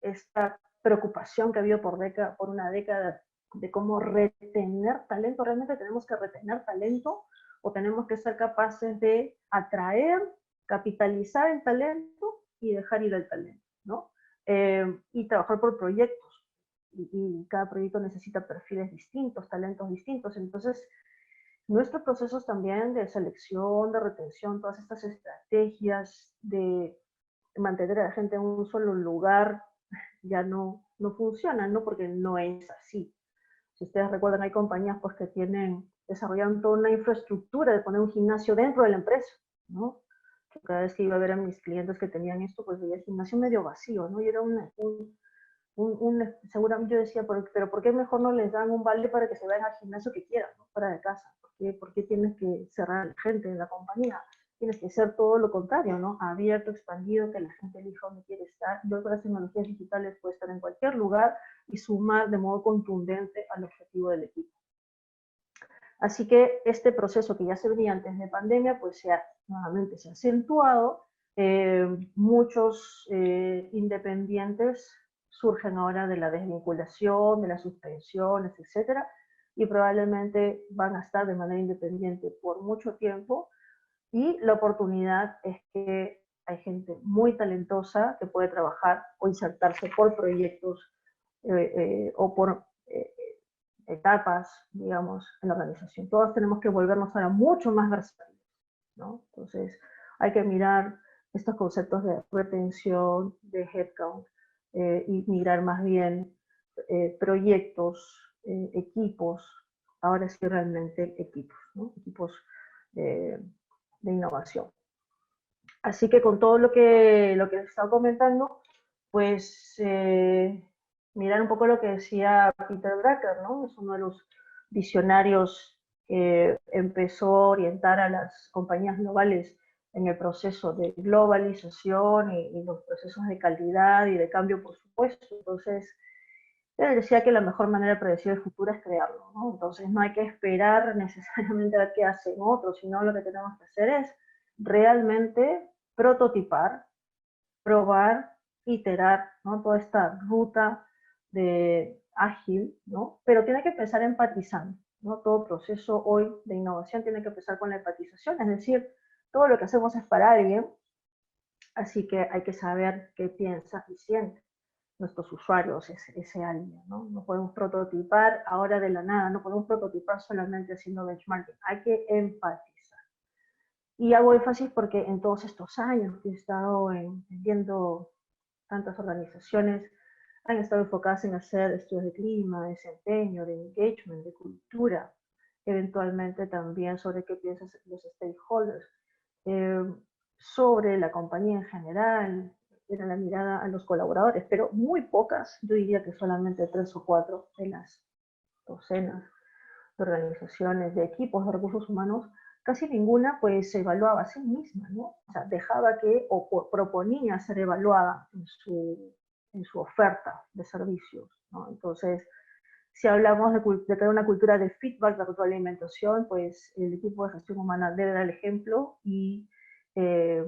esta preocupación que ha habido por una década de cómo retener talento. Realmente tenemos que retener talento o tenemos que ser capaces de atraer, capitalizar el talento y dejar ir el talento, ¿no? Y trabajar por proyectos. Y cada proyecto necesita perfiles distintos, talentos distintos. Entonces, nuestros procesos también de selección, de retención, todas estas estrategias de mantener a la gente en un solo lugar ya no funcionan, ¿no? Porque no es así. Si ustedes recuerdan, hay compañías pues, que desarrollan toda una infraestructura de poner un gimnasio dentro de la empresa, ¿no? Cada vez que iba a ver a mis clientes que tenían esto, pues veía el gimnasio medio vacío, ¿no? Y era seguramente yo decía, pero ¿por qué mejor no les dan un balde para que se vayan al gimnasio que quieran, ¿no? Fuera de casa? ¿Por qué tienes que cerrar a la gente en la compañía? Tienes que ser todo lo contrario, ¿no? Abierto, expandido, que la gente elija donde quiere estar. Y hoy con las tecnologías digitales puede estar en cualquier lugar y sumar de modo contundente al objetivo del equipo. Así que este proceso que ya se venía antes de pandemia, pues nuevamente se ha acentuado. Muchos independientes surgen ahora de la desvinculación, de las suspensiones, etcétera, y probablemente van a estar de manera independiente por mucho tiempo. Y la oportunidad es que hay gente muy talentosa que puede trabajar o insertarse por proyectos o por etapas, digamos, en la organización. Todos tenemos que volvernos ahora mucho más versátiles, ¿no? Entonces, hay que mirar estos conceptos de retención, de headcount, y mirar más bien proyectos, equipos, ahora sí realmente equipos, ¿no? Equipos de innovación. Así que con todo lo que he estado comentando, pues mirar un poco lo que decía Peter Drucker, ¿no? Es uno de los visionarios que empezó a orientar a las compañías globales en el proceso de globalización y los procesos de calidad y de cambio, por supuesto. Entonces, él decía que la mejor manera de predecir el futuro es crearlo, ¿no? Entonces no hay que esperar necesariamente a ver qué hacen otros, sino lo que tenemos que hacer es realmente prototipar, probar, iterar, ¿no? Toda esta ruta de ágil, ¿no? Pero tiene que empezar empatizando, ¿no? Todo proceso hoy de innovación tiene que empezar con la empatización, es decir, todo lo que hacemos es para alguien, así que hay que saber qué piensa y siente nuestros usuarios, ese alguien, ¿no? No podemos prototipar ahora de la nada, no podemos prototipar solamente haciendo benchmarking, hay que empatizar. Y hago énfasis porque en todos estos años que he estado viendo tantas organizaciones han estado enfocadas en hacer estudios de clima, de desempeño, de engagement, de cultura, eventualmente también sobre qué piensan los stakeholders, eh, sobre la compañía en general, era la mirada a los colaboradores, pero muy pocas, yo diría que solamente 3 o 4 de las docenas de organizaciones, de equipos de recursos humanos, casi ninguna pues se evaluaba a sí misma, ¿no? O sea, dejaba que o proponía ser evaluada en su oferta de servicios, ¿no? Entonces, si hablamos de crear una cultura de feedback, de retroalimentación, pues el equipo de gestión humana debe dar el ejemplo y eh,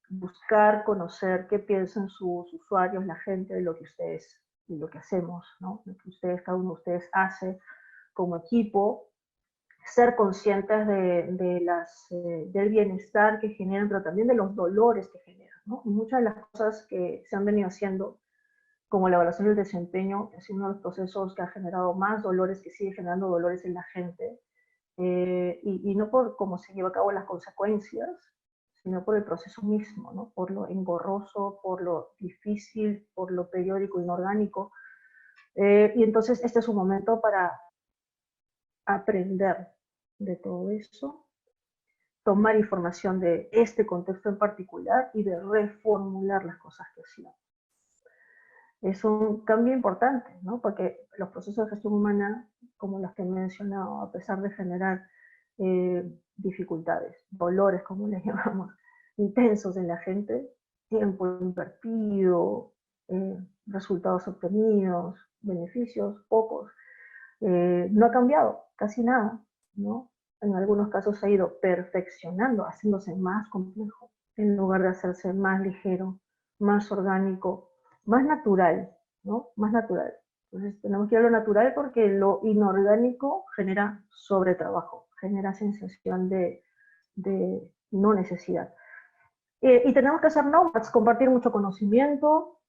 buscar conocer qué piensan sus usuarios, la gente, de lo que ustedes, de lo que hacemos, ¿no? Lo que ustedes, cada uno de ustedes hace como equipo, ser conscientes del bienestar que generan, pero también de los dolores que generan, ¿no? Y muchas de las cosas que se han venido haciendo, como la evaluación del desempeño, que es uno de los procesos que ha generado más dolores, que sigue generando dolores en la gente, y no por cómo se lleva a cabo las consecuencias, sino por el proceso mismo, ¿no? Por lo engorroso, por lo difícil, por lo periódico, inorgánico. Y entonces este es un momento para aprender de todo eso, tomar información de este contexto en particular y de reformular las cosas que hacíamos. Es un cambio importante, ¿no? Porque los procesos de gestión humana, como los que he mencionado, a pesar de generar dificultades, dolores, como les llamamos, intensos en la gente, tiempo invertido, resultados obtenidos, beneficios pocos, no ha cambiado casi nada, ¿no? En algunos casos se ha ido perfeccionando, haciéndose más complejo, en lugar de hacerse más ligero, más orgánico, más natural, ¿no? Más natural. Entonces tenemos que ir a lo natural porque lo inorgánico genera sobretrabajo, genera sensación de no necesidad. Y tenemos que hacer nomads, compartir mucho conocimiento,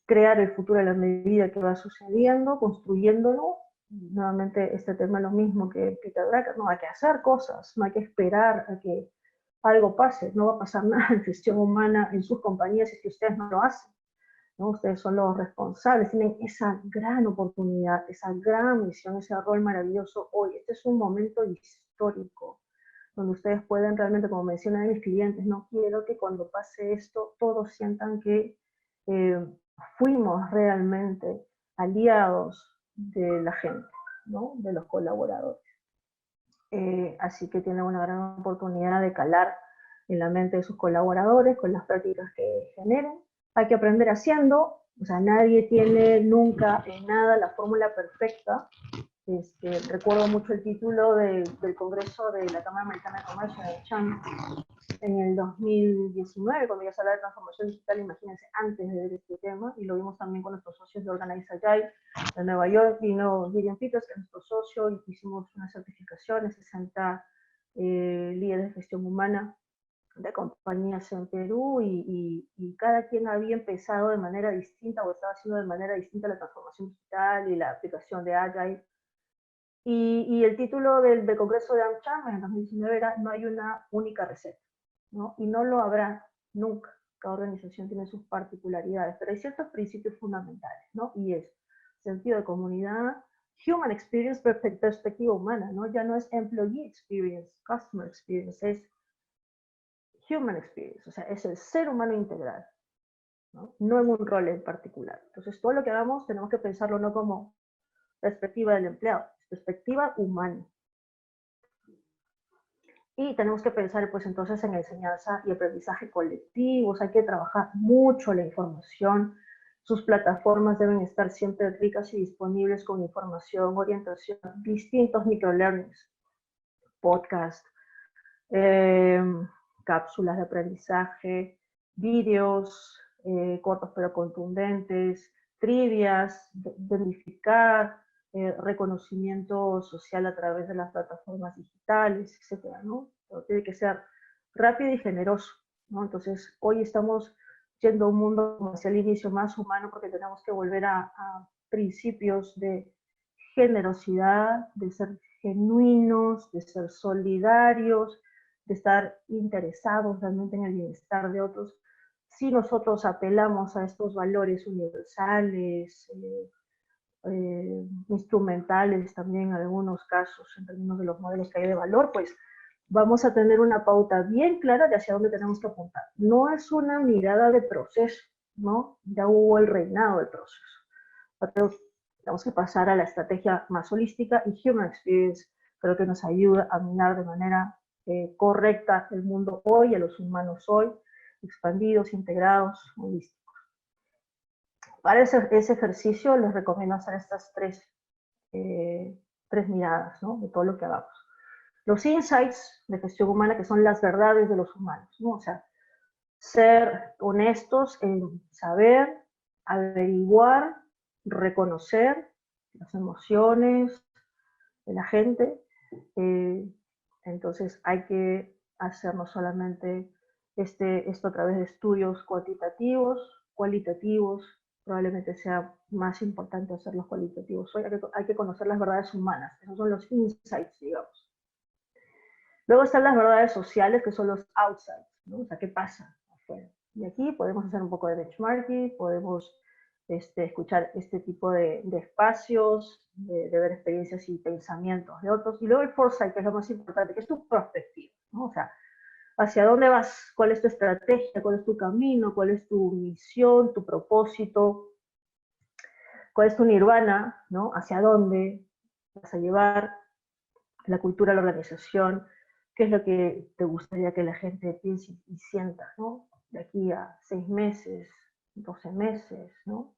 crear el futuro a la medida que va sucediendo, construyéndolo. Nuevamente este tema es lo mismo que Peter Drucker, no hay que hacer cosas, no hay que esperar a que algo pase, no va a pasar nada en gestión humana en sus compañías si ustedes no lo hacen, ¿no? Ustedes son los responsables, tienen esa gran oportunidad, esa gran misión, ese rol maravilloso hoy. Este es un momento histórico donde ustedes pueden realmente, como mencionan mis clientes, no quiero que cuando pase esto todos sientan que eh, fuimos realmente aliados de la gente, ¿no? De los colaboradores. Así que tienen una gran oportunidad de calar en la mente de sus colaboradores con las prácticas que generen. Hay que aprender haciendo, o sea, nadie tiene nunca en nada la fórmula perfecta. Recuerdo mucho el título del Congreso de la Cámara Americana de Comercio de Cham en el 2019, cuando ya se habla de transformación digital, imagínense, antes de ver este tema, y lo vimos también con nuestros socios de Organize Agile de Nueva York. Vino William Peters, que es nuestro socio, y hicimos una certificación de 60 líderes de gestión humana de compañías en Perú, y cada quien había empezado de manera distinta o estaba haciendo de manera distinta la transformación digital y la aplicación de Agile. Y el título del Congreso de AmCham en el 2019 era "No hay una única receta", ¿no? Y no lo habrá nunca. Cada organización tiene sus particularidades, pero hay ciertos principios fundamentales, ¿no? Y es sentido de comunidad, human experience, perspectiva humana, ¿no? Ya no es employee experience, customer experience, es human experience, o sea, es el ser humano integral, ¿no? No en un rol en particular. Entonces, todo lo que hagamos tenemos que pensarlo no como perspectiva del empleado, es perspectiva humana. Y tenemos que pensar, pues entonces, en enseñanza y aprendizaje colectivos. Hay que trabajar mucho la información. Sus plataformas deben estar siempre ricas y disponibles con información, orientación, distintos microlearnings, podcast, eh, cápsulas de aprendizaje, vídeos cortos pero contundentes, trivias, verificar, reconocimiento social a través de las plataformas digitales, etcétera, ¿no? Pero tiene que ser rápido y generoso, ¿no? Entonces, hoy estamos yendo a un mundo, como decía al inicio, más humano, porque tenemos que volver a principios de generosidad, de ser genuinos, de ser solidarios, de estar interesados realmente en el bienestar de otros, si nosotros apelamos a estos valores universales, instrumentales también en algunos casos, en términos de los modelos que hay de valor, pues vamos a tener una pauta bien clara de hacia dónde tenemos que apuntar. No es una mirada de proceso, ¿no? Ya hubo el reinado del proceso. Pero tenemos que pasar a la estrategia más holística, y Human Experience creo que nos ayuda a mirar de manera correcta el mundo hoy, a los humanos hoy, expandidos, integrados, holísticos. Para ese ejercicio les recomiendo hacer estas tres miradas, ¿no? De todo lo que hagamos. Los insights de gestión humana, que son las verdades de los humanos, ¿no? O sea, ser honestos en saber, averiguar, reconocer las emociones de la gente. Entonces hay que hacer no solamente esto a través de estudios cuantitativos, cualitativos, probablemente sea más importante hacer los cualitativos. Hoy hay que conocer las verdades humanas, esos son los insights, digamos. Luego están las verdades sociales, que son los outsides, ¿no? O sea, ¿qué pasa afuera? Y aquí podemos hacer un poco de benchmarking, podemos escuchar este tipo de espacios, de ver experiencias y pensamientos de otros. Y luego el foresight, que es lo más importante, que es tu perspectiva, ¿no? O sea, hacia dónde vas, cuál es tu estrategia, cuál es tu camino, cuál es tu misión, tu propósito, cuál es tu nirvana, ¿no? Hacia dónde vas a llevar la cultura, la organización, qué es lo que te gustaría que la gente piense y sienta, ¿no? De aquí a 6 meses, 12 meses, ¿no?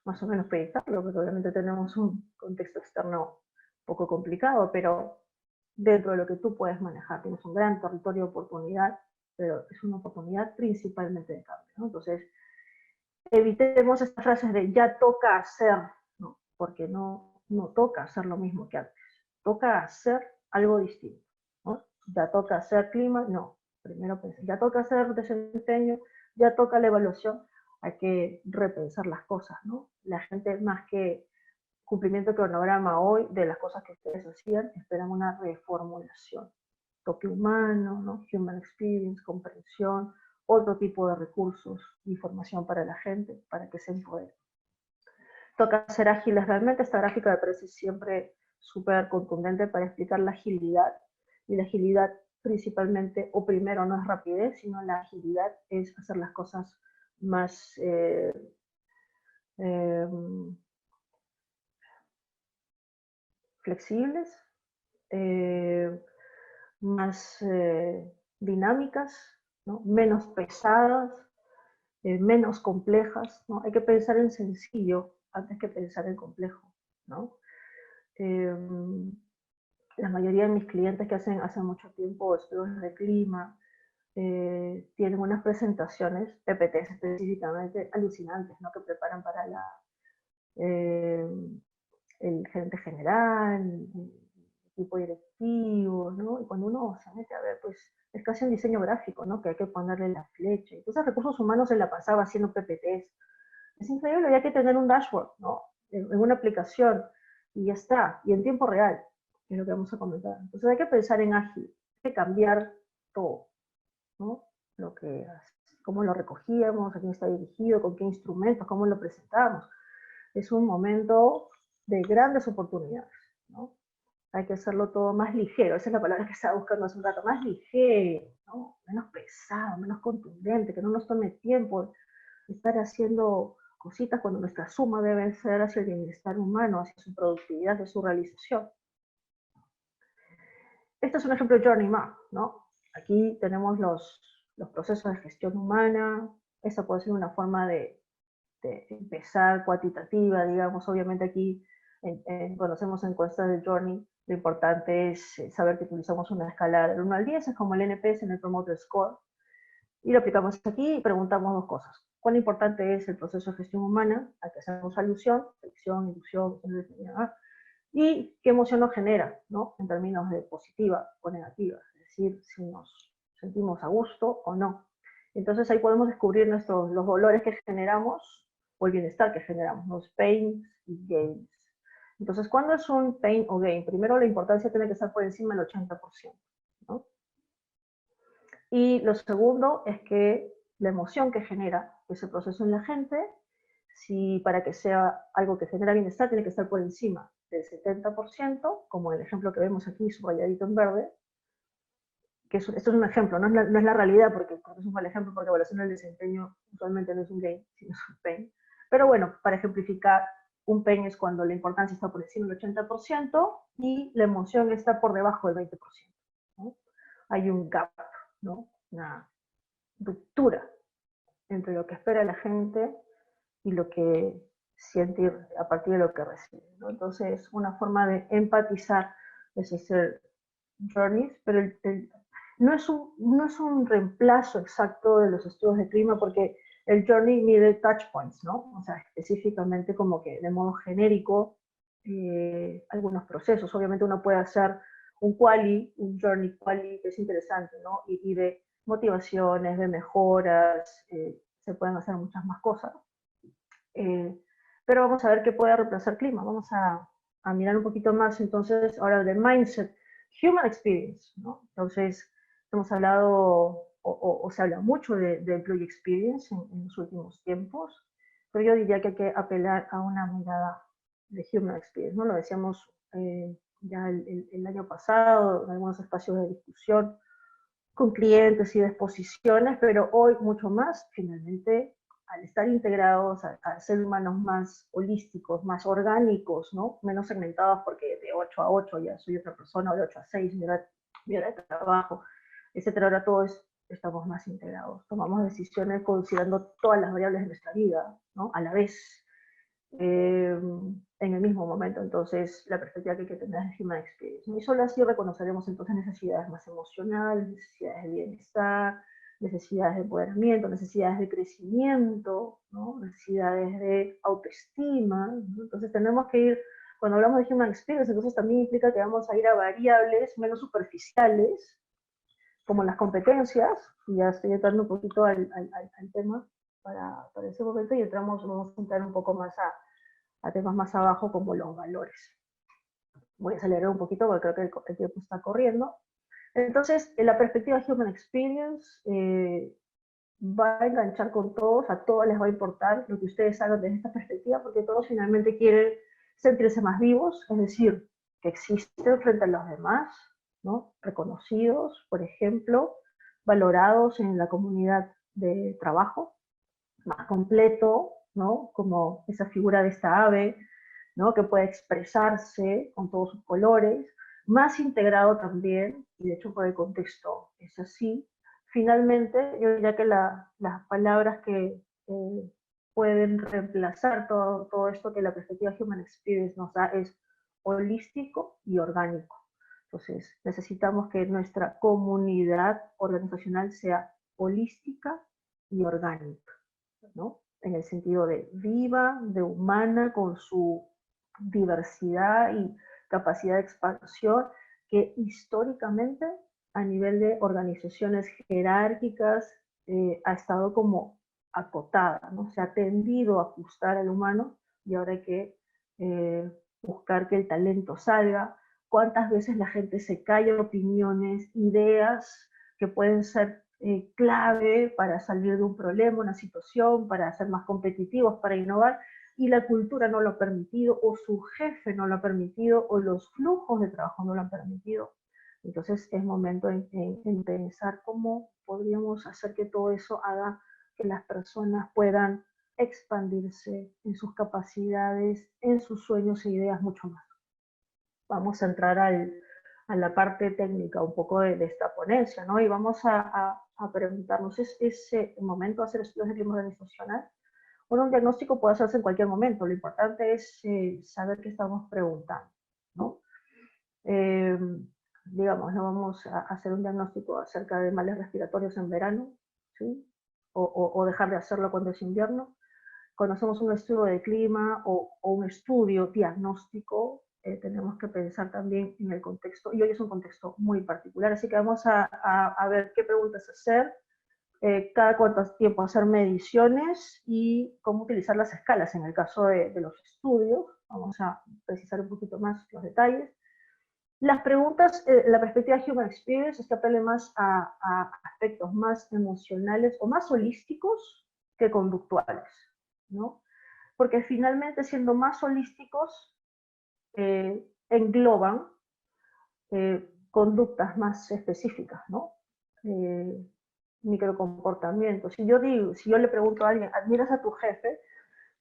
Más o menos proyectarlo, porque obviamente tenemos un contexto externo un poco complicado, pero dentro de lo que tú puedes manejar, tienes un gran territorio de oportunidad, pero es una oportunidad principalmente de cambio, ¿no? Entonces, evitemos estas frases de ya toca hacer, ¿no? Porque no toca hacer lo mismo que antes, toca hacer algo distinto, ¿no? Ya toca hacer clima, no, primero pensar, ya toca hacer desempeño, ya toca la evaluación, hay que repensar las cosas, ¿no? La gente, más que cumplimiento de cronograma hoy de las cosas que ustedes hacían, esperan una reformulación, toque humano, ¿no? Human experience, comprensión, otro tipo de recursos, información para la gente, para que se empodere. Toca ser ágiles realmente. Esta gráfica me parece siempre súper contundente para explicar la agilidad, y la agilidad principalmente, o primero, no es rapidez, sino la agilidad es hacer las cosas más flexibles, más dinámicas, ¿no? Menos pesadas, menos complejas, ¿no? Hay que pensar en sencillo antes que pensar en complejo, ¿no? La mayoría de mis clientes que hacen hace mucho tiempo estudios de clima, tienen unas presentaciones, PPTs específicamente, alucinantes, ¿no? Que preparan para el gerente general, el equipo directivo, ¿no? Y cuando uno se mete a ver, pues es casi un diseño gráfico, ¿no? Que hay que ponerle la flecha. Entonces, recursos humanos se la pasaba haciendo PPTs. Es increíble, hay que tener un dashboard, ¿no? En una aplicación, y ya está, y en tiempo real, es lo que vamos a comentar. Entonces hay que pensar en ágil, hay que cambiar todo, ¿no? Cómo lo recogíamos, a quién está dirigido, con qué instrumentos, cómo lo presentamos. Es un momento de grandes oportunidades, ¿no? Hay que hacerlo todo más ligero, esa es la palabra que estaba buscando hace un rato, más ligero, ¿no? Menos pesado, menos contundente, que no nos tome tiempo estar haciendo cositas cuando nuestra suma debe ser hacia el bienestar humano, hacia su productividad, hacia su realización. Este es un ejemplo de Journey Map, ¿no? Aquí tenemos los procesos de gestión humana. Esa puede ser una forma de empezar cuantitativa, digamos. Obviamente aquí cuando hacemos encuestas de Journey, lo importante es saber que utilizamos una escala del 1 al 10, es como el NPS en el Promoter Score, y lo aplicamos aquí y preguntamos dos cosas. ¿Cuán importante es el proceso de gestión humana al que hacemos alusión? Selección, inducción, y qué emoción nos genera, ¿no? En términos de positiva o negativa, es decir, si nos sentimos a gusto o no. Entonces ahí podemos descubrir los dolores que generamos o el bienestar que generamos, los pains y gains. Entonces, ¿cuándo es un pain o gain? Primero, la importancia tiene que estar por encima del 80%, ¿no? Y lo segundo es que la emoción que genera ese proceso en la gente. Si para que sea algo que genera bienestar tiene que estar por encima del 70%, como el ejemplo que vemos aquí subrayadito en verde, que esto es un ejemplo, no es la realidad, porque es un mal ejemplo, porque evaluación del desempeño usualmente no es un gain, sino es un pain. Pero bueno, para ejemplificar, un pain es cuando la importancia está por encima del 80% y la emoción está por debajo del 20%. ¿No? Hay un gap, ¿no? Una ruptura entre lo que espera la gente y lo que siente a partir de lo que recibe, ¿no? Entonces, una forma de empatizar es hacer journeys, pero no es un reemplazo exacto de los estudios de clima, porque el journey mide touch points, ¿no? O sea, específicamente como que de modo genérico, algunos procesos. Obviamente uno puede hacer un journey quali, que es interesante, ¿no? Y de motivaciones, de mejoras, se pueden hacer muchas más cosas. Pero vamos a ver qué puede reemplazar clima. Vamos a mirar un poquito más entonces ahora de mindset, human experience, ¿no? Entonces, hemos hablado o se habla mucho de employee experience en los últimos tiempos, pero yo diría que hay que apelar a una mirada de human experience, ¿no? Lo decíamos ya el año pasado en algunos espacios de discusión con clientes y de exposiciones, pero hoy mucho más, finalmente, al estar integrados, a ser humanos más holísticos, más orgánicos, ¿no? Menos segmentados, porque de 8 a 8 ya soy otra persona, o de 8 a 6 mi hora de trabajo, etcétera. Ahora todos estamos más integrados, tomamos decisiones considerando todas las variables de nuestra vida, ¿no? A la vez, en el mismo momento. Entonces, la perspectiva que hay que tener es Human Experience. Y solo así reconoceremos entonces necesidades más emocionales, necesidades de bienestar, necesidades de empoderamiento, necesidades de crecimiento, ¿no? Necesidades de autoestima, ¿no? Entonces tenemos que ir, cuando hablamos de Human Experience, entonces también implica que vamos a ir a variables menos superficiales, como las competencias, y ya estoy entrando un poquito al tema para ese momento, y vamos a entrar un poco más a temas más abajo como los valores. Voy a acelerar un poquito porque creo que el tiempo está corriendo. Entonces, en la perspectiva Human Experience, va a enganchar con todos, a todos les va a importar lo que ustedes hagan desde esta perspectiva, porque todos finalmente quieren sentirse más vivos, es decir, que existen frente a los demás, ¿no? Reconocidos, por ejemplo, valorados en la comunidad de trabajo, más completo, ¿no? Como esa figura de esta ave, ¿no? Que puede expresarse con todos sus colores, más integrado también, y de hecho por el contexto es así. Finalmente, yo diría que las palabras que pueden reemplazar todo esto que la perspectiva Human Experience nos da es holístico y orgánico. Entonces, necesitamos que nuestra comunidad organizacional sea holística y orgánica, ¿no? En el sentido de viva, de humana, con su diversidad y capacidad de expansión, que históricamente a nivel de organizaciones jerárquicas ha estado como acotada, ¿no? Se ha tendido a ajustar al humano y ahora hay que buscar que el talento salga. ¿Cuántas veces la gente se calla opiniones, ideas que pueden ser clave para salir de un problema, una situación, para ser más competitivos, para innovar, y la cultura no lo ha permitido, o su jefe no lo ha permitido, o los flujos de trabajo no lo han permitido? Entonces es momento en pensar cómo podríamos hacer que todo eso haga que las personas puedan expandirse en sus capacidades, en sus sueños e ideas mucho más. Vamos a entrar a la parte técnica un poco de esta ponencia, ¿no? Y vamos a preguntarnos, ¿es ese momento de hacer estudios de clima organizacional? Bueno, un diagnóstico puede hacerse en cualquier momento, lo importante es saber qué estamos preguntando, ¿no? Digamos, no vamos a hacer un diagnóstico acerca de males respiratorios en verano, ¿sí? O dejar de hacerlo cuando es invierno. Cuando hacemos un estudio de clima o un estudio diagnóstico, tenemos que pensar también en el contexto, y hoy es un contexto muy particular, así que vamos a ver qué preguntas hacer, cada cuánto tiempo hacer mediciones y cómo utilizar las escalas en el caso de los estudios. Vamos a precisar un poquito más los detalles. Las preguntas, la perspectiva Human Experience es que apele más a aspectos más emocionales o más holísticos que conductuales, ¿no? Porque finalmente, siendo más holísticos, engloban conductas más específicas, ¿no? Microcomportamientos. Si yo le pregunto a alguien, ¿admiras a tu jefe?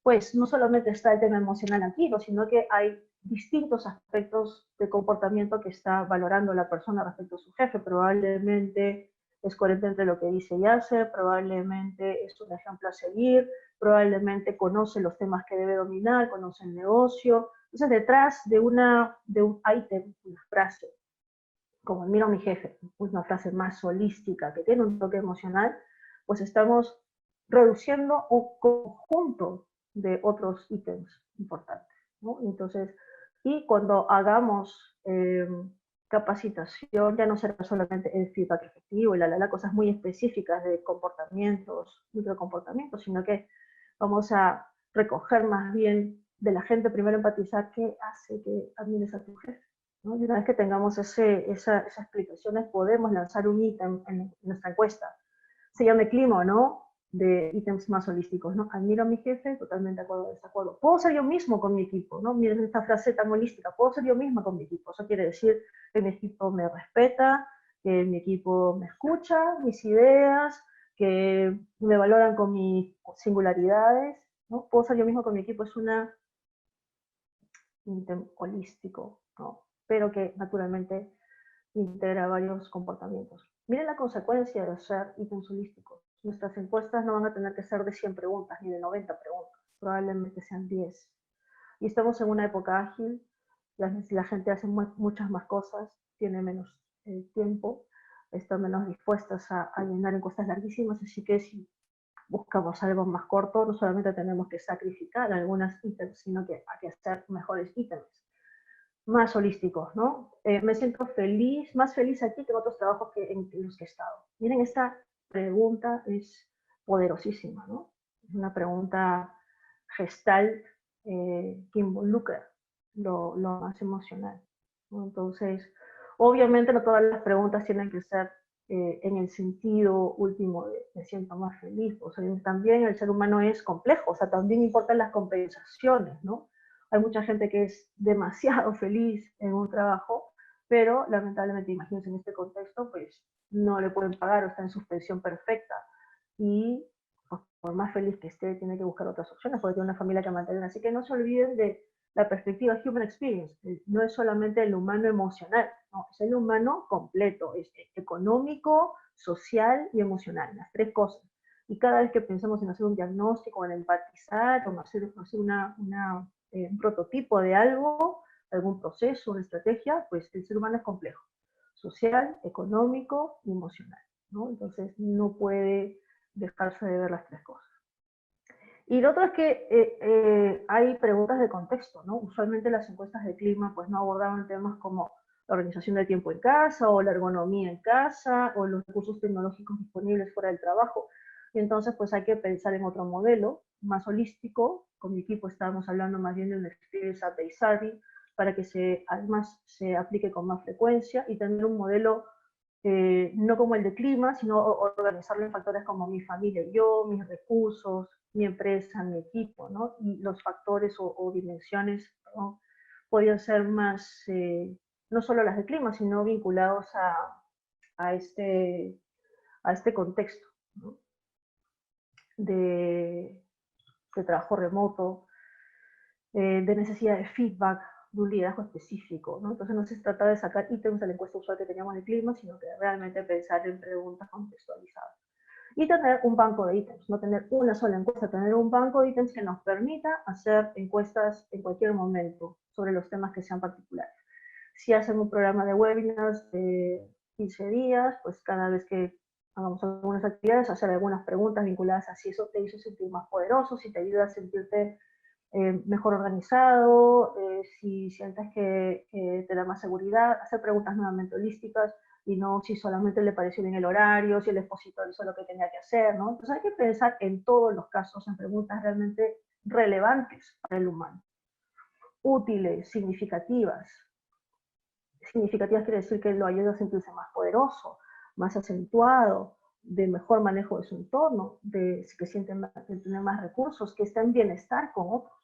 Pues no solamente está el tema emocional aquí, sino que hay distintos aspectos de comportamiento que está valorando la persona respecto a su jefe. Probablemente es coherente entre lo que dice y hace, probablemente es un ejemplo a seguir, probablemente conoce los temas que debe dominar, conoce el negocio. Entonces, detrás de un ítem, una frase, como miro a mi jefe, una frase más holística que tiene un toque emocional, pues estamos reduciendo un conjunto de otros ítems importantes, ¿no? Entonces, y cuando hagamos capacitación, ya no será solamente el feedback efectivo y cosas muy específicas de comportamientos, microcomportamientos, sino que vamos a recoger más bien de la gente, primero empatizar qué hace que admires a tu jefe, ¿no? Y una vez que tengamos esas explicaciones, podemos lanzar un ítem en nuestra encuesta. Se llame clima, ¿no? De ítems más holísticos, ¿no? Admiro a mi jefe, totalmente de acuerdo o desacuerdo. Puedo ser yo mismo con mi equipo, ¿no? Miren esta frase tan holística, puedo ser yo misma con mi equipo. Eso quiere decir que mi equipo me respeta, que mi equipo me escucha, mis ideas, que me valoran con mis singularidades, ¿no? Puedo ser yo mismo con mi equipo, es un ítem holístico, ¿no? Pero que naturalmente integra varios comportamientos. Miren la consecuencia de ser ítems holísticos. Nuestras encuestas no van a tener que ser de 100 preguntas ni de 90 preguntas, probablemente sean 10. Y estamos en una época ágil, la gente hace muchas más cosas, tiene menos tiempo, están menos dispuestas a llenar encuestas larguísimas, así que si buscamos algo más corto, no solamente tenemos que sacrificar algunos ítems, sino que hay que hacer mejores ítems más holísticos, ¿no? Me siento feliz, más feliz aquí que en otros trabajos en los que he estado. Miren, esta pregunta es poderosísima, ¿no? Es una pregunta gestal que involucra lo más emocional, ¿no? Entonces, obviamente no todas las preguntas tienen que ser en el sentido último de me siento más feliz, o sea, también el ser humano es complejo, o sea, también importan las compensaciones, ¿no? Hay mucha gente que es demasiado feliz en un trabajo, pero lamentablemente, imagínense en este contexto, pues no le pueden pagar o está en suspensión perfecta. Y pues, por más feliz que esté, tiene que buscar otras opciones porque tiene una familia que mantener. Así que no se olviden de la perspectiva Human Experience. No es solamente el humano emocional, no, es el humano completo, es económico, social y emocional, las tres cosas. Y cada vez que pensamos en hacer un diagnóstico, en empatizar, o en hacer un prototipo de algo, algún proceso, una estrategia, pues el ser humano es complejo, social, económico y emocional, ¿no? Entonces no puede dejarse de ver las tres cosas. Y lo otro es que hay preguntas de contexto, ¿no? Usualmente las encuestas de clima pues no abordaban temas como la organización del tiempo en casa, o la ergonomía en casa, o los recursos tecnológicos disponibles fuera del trabajo. Y entonces pues hay que pensar en otro modelo más holístico. Con mi equipo estábamos hablando más bien de un experience based survey para que además se aplique con más frecuencia y tener un modelo no como el de clima, sino organizarlo en factores como mi familia, yo, mis recursos, mi empresa, mi equipo, ¿no? Y los factores o dimensiones, ¿no? Podrían ser más, no solo las de clima, sino vinculados a, este, a este contexto, ¿no? de, de trabajo remoto, de necesidad de feedback, de un liderazgo específico, ¿no? Entonces no se trata de sacar ítems de la encuesta usual que teníamos de clima, sino que realmente pensar en preguntas contextualizadas. Y tener un banco de ítems, no tener una sola encuesta, tener un banco de ítems que nos permita hacer encuestas en cualquier momento sobre los temas que sean particulares. Si hacen un programa de webinars de 15 días, pues cada vez que hagamos algunas actividades, hacer algunas preguntas vinculadas a si eso te hizo sentir más poderoso, si te ayuda a sentirte mejor organizado, si sientes que te da más seguridad, hacer preguntas nuevamente holísticas y no si solamente le pareció bien el horario, si el expositor hizo lo que tenía que hacer, ¿no? Entonces hay que pensar en todos los casos en preguntas realmente relevantes para el humano, útiles, significativas, significativas quiere decir que lo ayuda a sentirse más poderoso, más acentuado, de mejor manejo de su entorno, de que sienten que tienen más recursos, que está en bienestar con otros.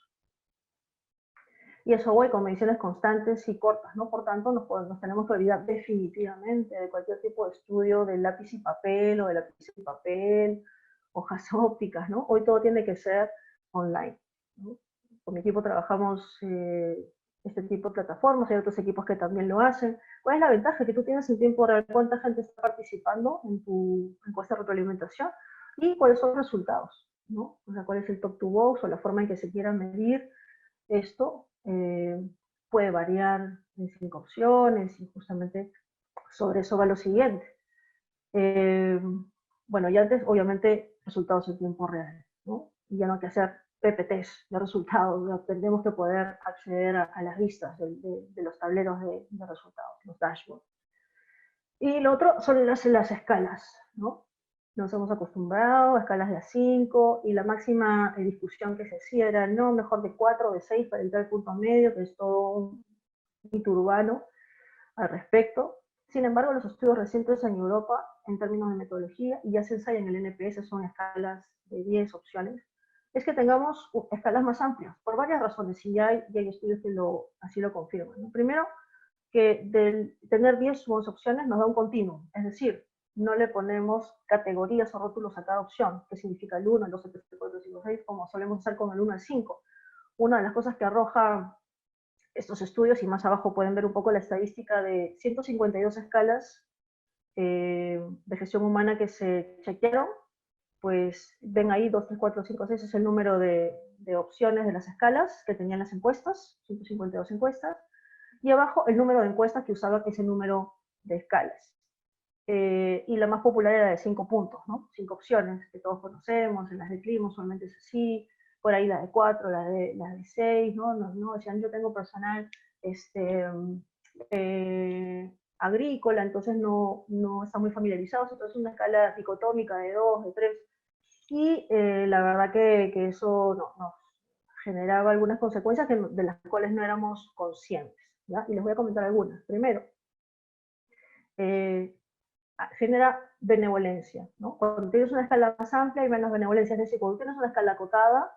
Y eso voy con mediciones constantes y cortas, ¿no? Por tanto, nos tenemos que olvidar definitivamente de cualquier tipo de estudio de lápiz y papel o de lápiz y papel, hojas ópticas, ¿no? Hoy todo tiene que ser online, ¿no? Con mi equipo trabajamos este tipo de plataformas, hay otros equipos que también lo hacen. ¿Cuál es la ventaja? Que tú tienes en tiempo real cuánta gente está participando en tu encuesta de retroalimentación y cuáles son los resultados, ¿no? O sea, cuál es el top to box o la forma en que se quiera medir esto. Puede variar en 5 opciones y justamente sobre eso va lo siguiente. Bueno, y antes, obviamente, resultados en tiempo real, ¿no? Y ya no hay que hacer PPTs de resultados, ya tenemos que poder acceder a las vistas de los tableros de resultados, los dashboards. Y lo otro son las escalas, ¿no? Nos hemos acostumbrado a escalas de A5 y la máxima discusión que se hacía era no, mejor de 4 o de 6 para entrar al punto medio, que es todo un mito urbano al respecto. Sin embargo, los estudios recientes en Europa, en términos de metodología, y ya se ensaya en el NPS, son escalas de 10 opciones, es que tengamos escalas más amplias, por varias razones, y ya hay estudios que así lo confirman, ¿no? Primero, que del tener 10 opciones nos da un continuum, es decir, no le ponemos categorías o rótulos a cada opción, que significa el 1, el 2, el 3, el 4, el 5, el 6, como solemos hacer con el 1 al 5. Una de las cosas que arroja estos estudios, y más abajo pueden ver un poco la estadística de 152 escalas de gestión humana que se chequearon, pues ven ahí 2, 3, 4, 5, 6 es el número de opciones de las escalas que tenían las encuestas, 152 encuestas, y abajo el número de encuestas que usaban ese número de escalas. Y la más popular era de 5 puntos, ¿no? 5 opciones que todos conocemos, en las de clima usualmente es así, por ahí la de 4, la de 6, ¿no? Decían, yo tengo personal agrícola, entonces no están muy familiarizados, entonces una escala dicotómica de 2, de 3, y la verdad que eso nos generaba algunas consecuencias de las cuales no éramos conscientes, ¿ya? Y les voy a comentar algunas. Primero, genera benevolencia, ¿no? Cuando tienes una escala más amplia hay menos benevolencia, es decir, cuando tienes una escala acotada,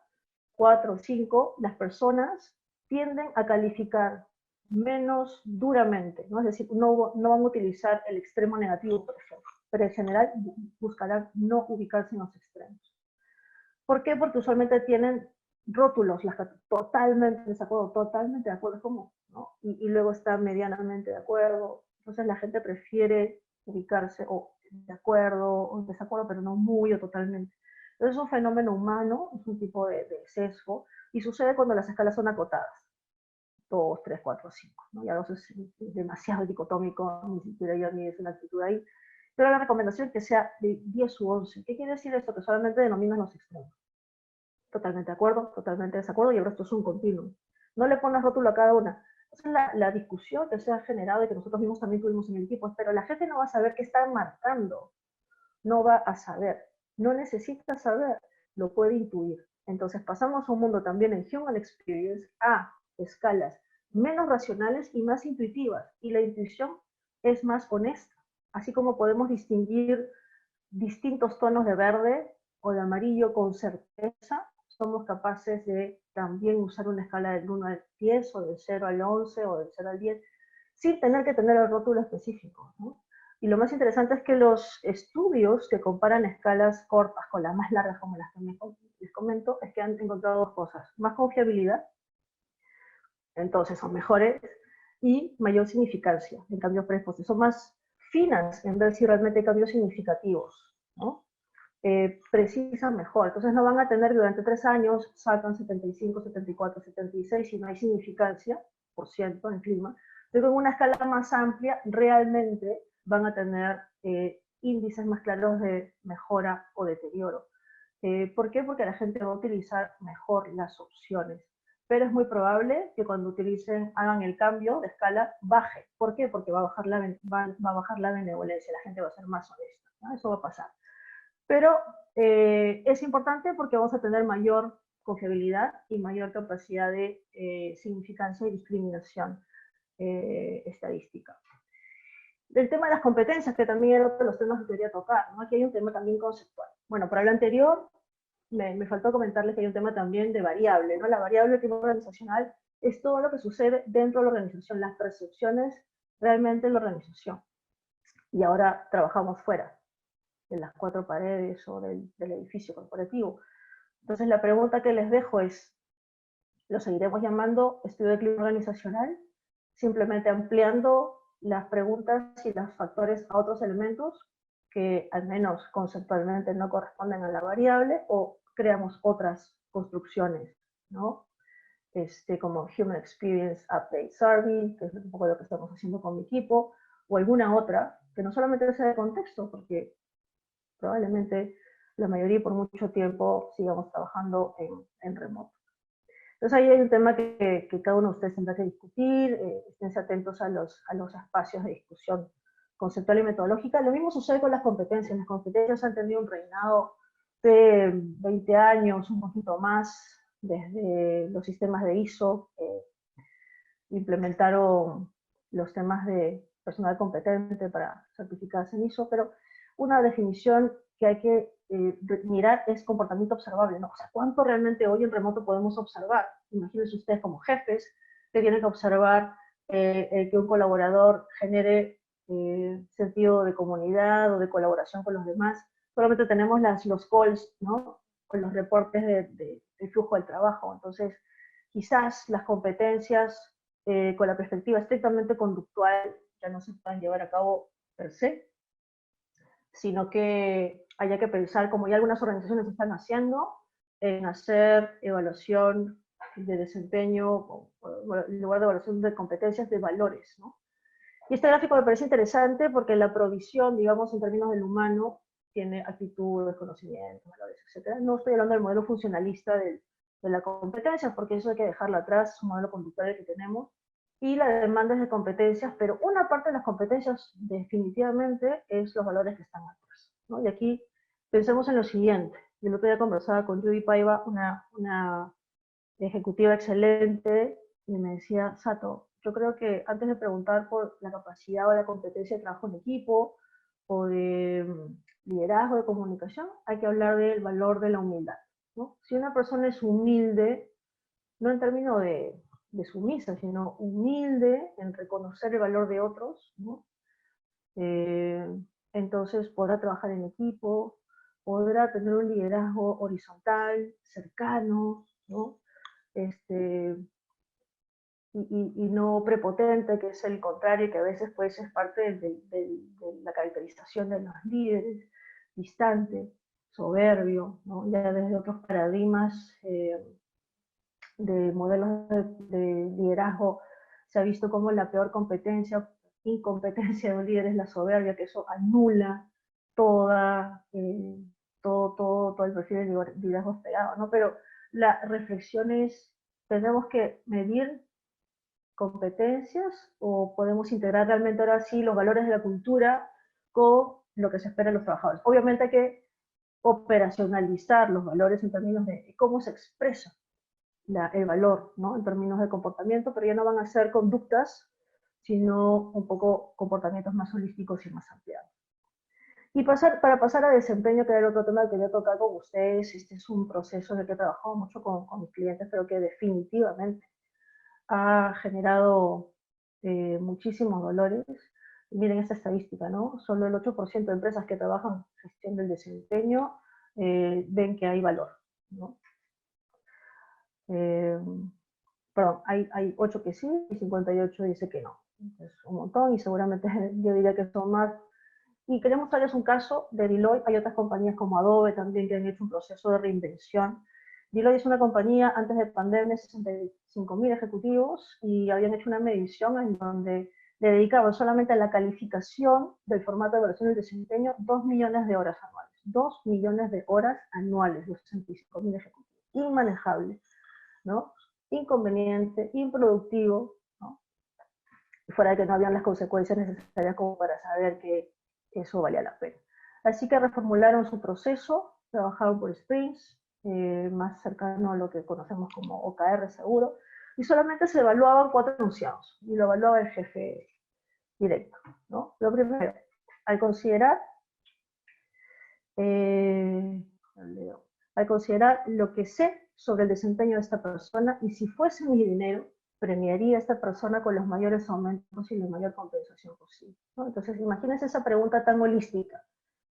4 o 5, las personas tienden a calificar menos duramente, ¿no? Es decir, no van a utilizar el extremo negativo, por ejemplo, pero en general buscarán no ubicarse en los extremos. ¿Por qué? Porque usualmente tienen rótulos, totalmente de acuerdo, como, ¿no? Y luego está medianamente de acuerdo, entonces la gente prefiere ubicarse o de acuerdo o en desacuerdo, pero no muy o totalmente. Entonces es un fenómeno humano, es un tipo de sesgo, y sucede cuando las escalas son acotadas. 2, 3, 4, 5, ¿no? Ya 2 es demasiado dicotómico, ni siquiera yo ni es una actitud ahí. Pero la recomendación es que sea de 10 u 11. ¿Qué quiere decir esto? Que solamente denominan los extremos. Totalmente de acuerdo, totalmente de desacuerdo, y el resto es un continuo. No le pones rótulo a cada una. Esa es la discusión que se ha generado y que nosotros mismos también tuvimos en el equipo, pero la gente no va a saber qué están marcando, no va a saber, no necesita saber, lo puede intuir. Entonces pasamos a un mundo también en Human Experience a escalas menos racionales y más intuitivas, y la intuición es más honesta, así como podemos distinguir distintos tonos de verde o de amarillo con certeza, somos capaces de también usar una escala del 1 al 10 o del 0 al 11 o del 0 al 10 sin tener que tener el rótulo específico, ¿no? Y lo más interesante es que los estudios que comparan escalas cortas con las más largas, como las que les comento, es que han encontrado dos cosas: más confiabilidad, entonces son mejores, y mayor significancia en cambios preexpuestos, son más finas en ver si realmente hay cambios significativos, ¿no? Precisan mejor. Entonces no van a tener durante 3 años, sacan 75, 74, 76, si no hay significancia, por ciento, en clima. Pero en una escala más amplia, realmente van a tener índices más claros de mejora o deterioro. ¿Por qué? Porque la gente va a utilizar mejor las opciones. Pero es muy probable que cuando hagan el cambio de escala, baje. ¿Por qué? Porque va a bajar la benevolencia, la gente va a ser más honesta, ¿no? Eso va a pasar. Pero es importante porque vamos a tener mayor confiabilidad y mayor capacidad de significancia y discriminación. estadística. El tema de las competencias, que también era otro de los temas que quería tocar, ¿no? Aquí hay un tema también conceptual. Bueno, para lo anterior, me faltó comentarles que hay un tema también de variable, ¿no? La variable del clima organizacional es todo lo que sucede dentro de la organización, las percepciones realmente en la organización. Y ahora trabajamos fuera de las cuatro paredes o del edificio corporativo. Entonces la pregunta que les dejo es, ¿lo seguiremos llamando estudio de clima organizacional? Simplemente ampliando las preguntas y los factores a otros elementos que al menos conceptualmente no corresponden a la variable, o creamos otras construcciones, ¿no? Como Human Experience Update Survey, que es un poco lo que estamos haciendo con mi equipo, o alguna otra, que no solamente sea de contexto, porque probablemente la mayoría por mucho tiempo sigamos trabajando en remoto. Entonces ahí hay un tema que cada uno de ustedes tendrá que discutir, estén atentos a los espacios de discusión conceptual y metodológica. Lo mismo sucede con las competencias. Las competencias han tenido un reinado de 20 años, un poquito más, desde los sistemas de ISO, implementaron los temas de personal competente para certificarse en ISO, pero una definición que hay que mirar es comportamiento observable, ¿no? O sea, ¿cuánto realmente hoy en remoto podemos observar? Imagínense ustedes como jefes que tienen que observar que un colaborador genere sentido de comunidad o de colaboración con los demás. Solamente tenemos los calls, ¿no? Con los reportes del flujo del trabajo. Entonces, quizás las competencias con la perspectiva estrictamente conductual ya no se puedan llevar a cabo per se, sino que haya que pensar, como ya algunas organizaciones están haciendo, en hacer evaluación de desempeño, en lugar de evaluación de competencias, de valores, ¿no? Y este gráfico me parece interesante porque la provisión, digamos, en términos del humano, tiene actitudes, conocimientos, valores, etc. No estoy hablando del modelo funcionalista de la competencia, porque eso hay que dejarlo atrás, es un modelo conductual que tenemos, y la demanda es de competencias, pero una parte de las competencias definitivamente es los valores que están atrás, ¿no? Y aquí pensemos en lo siguiente. Yo el otro día conversaba con Judy Paiva, una ejecutiva excelente, y me decía, Sato, yo creo que antes de preguntar por la capacidad o la competencia de trabajo en equipo o de liderazgo, de comunicación, hay que hablar del valor de la humildad, ¿no? Si una persona es humilde, no en términos de sumisa, sino humilde en reconocer el valor de otros, ¿no? Entonces podrá trabajar en equipo, podrá tener un liderazgo horizontal, cercano, ¿no? Y no prepotente, que es el contrario, que a veces puede ser parte de la caracterización de los líderes, distante, soberbio, ¿no? Ya desde otros paradigmas de modelos de liderazgo se ha visto como la peor competencia, incompetencia de un líder es la soberbia, que eso anula toda, todo el perfil de liderazgo esperado, ¿no? Pero la reflexión es, tenemos que medir competencias o podemos integrar realmente ahora sí los valores de la cultura con lo que se espera de los trabajadores. Obviamente hay que operacionalizar los valores en términos de cómo se expresa el valor, ¿no? En términos de comportamiento, pero ya no van a ser conductas, sino un poco comportamientos más holísticos y más ampliados. Y para pasar a desempeño, que era el otro tema que quería tocar con ustedes, este es un proceso en el que he trabajado mucho con mis clientes, pero que definitivamente ha generado muchísimos dolores. Miren esta estadística, ¿no? Solo el 8% de empresas que trabajan gestión del desempeño ven que hay valor, ¿no? Perdón, hay 8 que sí y 58 dice que no. Es un montón y seguramente yo diría que son más. Y queremos mostrarles un caso de Deloitte. Hay otras compañías como Adobe también que han hecho un proceso de reinvención. Deloitte es una compañía, antes de pandemia, 65.000 ejecutivos, y habían hecho una medición en donde le dedicaban solamente a la calificación del formato de evaluación del desempeño 2 millones de horas anuales. 2 millones de horas anuales, los 65.000 ejecutivos. Inmanejable, ¿no? Inconveniente, improductivo, ¿no? Y fuera de que no habían las consecuencias necesarias como para saber que eso valía la pena. Así que reformularon su proceso, trabajaron por sprints, más cercano a lo que conocemos como OKR seguro, y solamente se evaluaban 4 enunciados, y lo evaluaba el jefe directo, ¿no? Lo primero, al considerar, eh, al considerar lo que sé sobre el desempeño de esta persona, y si fuese mi dinero, premiaría a esta persona con los mayores aumentos y la mayor compensación posible, ¿no? Entonces, imagínense esa pregunta tan holística,